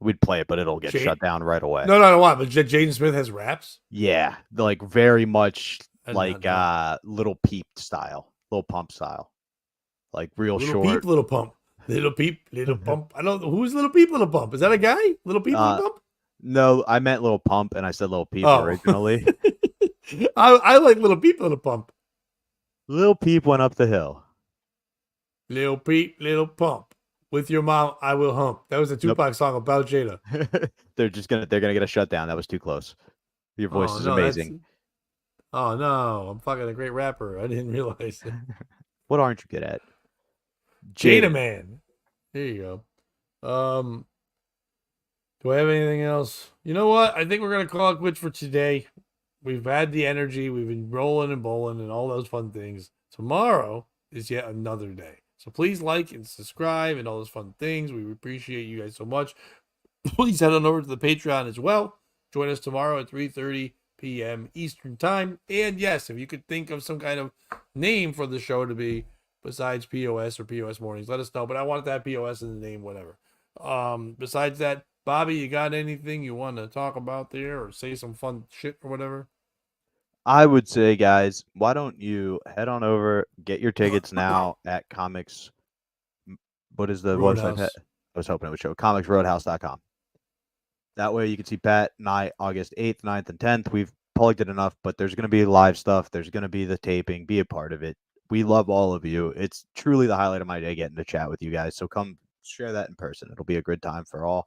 We'd play it, but it'll get shut down right away. No, I don't want. But Jaden Smith has raps. Yeah, like very much I did like not know. Little Peep style, Little Pump style, like real Little short. Peep, Little Pump. Little Peep, Little Pump. I don't know who's Little Peep, Little Pump. Is that a guy? Little Peep, Little Pump? No, I meant Little Pump, and I said Little Peep Oh. originally. I like Little Peep, Little Pump. Little Peep went up the hill. Little Peep, Little Pump. With your mom, I will hump. That was a Tupac song about Jada. They're gonna get a shutdown. That was too close. Your voice is amazing. Oh no, I'm fucking a great rapper. I didn't realize it. What aren't you good at? Jada Man. There you go. Do I have anything else? You know what? I think we're gonna call it quits for today. We've had the energy. We've been rolling and bowling and all those fun things. Tomorrow is yet another day. So please like and subscribe and all those fun things. We appreciate you guys so much. Please head on over to the Patreon as well. Join us tomorrow at 3:30 p.m. Eastern Time. And yes, if you could think of some kind of name for the show to be besides POS or POS Mornings, let us know. But I want that POS in the name, whatever. Besides that, Bobby, you got anything you want to talk about there or say some fun shit or whatever? I would say, guys, why don't you head on over, get your tickets now at Comics. What is the Roadhouse. website? I was hoping it would show comicsroadhouse.com. That way you can see Pat and I August 8th, 9th, and 10th. We've plugged it enough, but there's going to be live stuff. There's going to be the taping. Be a part of it. We love all of you. It's truly the highlight of my day getting to chat with you guys. So come share that in person. It'll be a good time for all.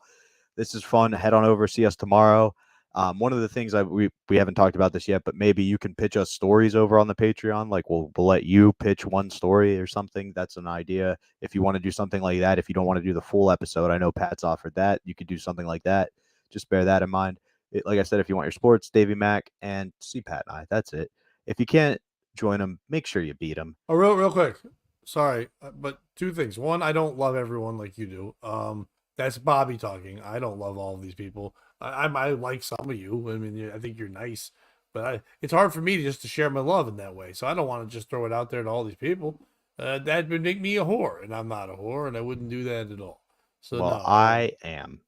This is fun. Head on over. See us tomorrow. One of the things we haven't talked about this yet, but maybe you can pitch us stories over on the Patreon. Like we'll let you pitch one story or something. That's an idea. If you want to do something like that, if you don't want to do the full episode, I know Pat's offered that. You could do something like that. Just bear that in mind. Like I said, if you want your sports, Davey Mack and see Pat and I. That's it. If you can't join them, make sure you beat them. Oh, real quick. Sorry, but two things. One, I don't love everyone like you do. That's Bobby talking. I don't love all of these people. I like some of you. I mean, I think you're nice, but it's hard for me to share my love in that way. So I don't want to just throw it out there to all these people. That would make me a whore, and I'm not a whore, and I wouldn't do that at all. So well, no, I am.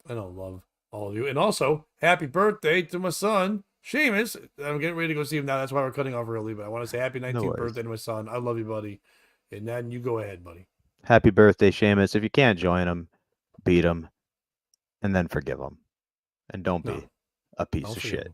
I don't love all of you. And also, happy birthday to my son, Seamus. I'm getting ready to go see him now. That's why we're cutting off early. But I want to say happy 19th birthday to my son. I love you, buddy. And then you go ahead, buddy. Happy birthday, Seamus. If you can't join him, beat him, and then forgive him. And don't be a piece of shit.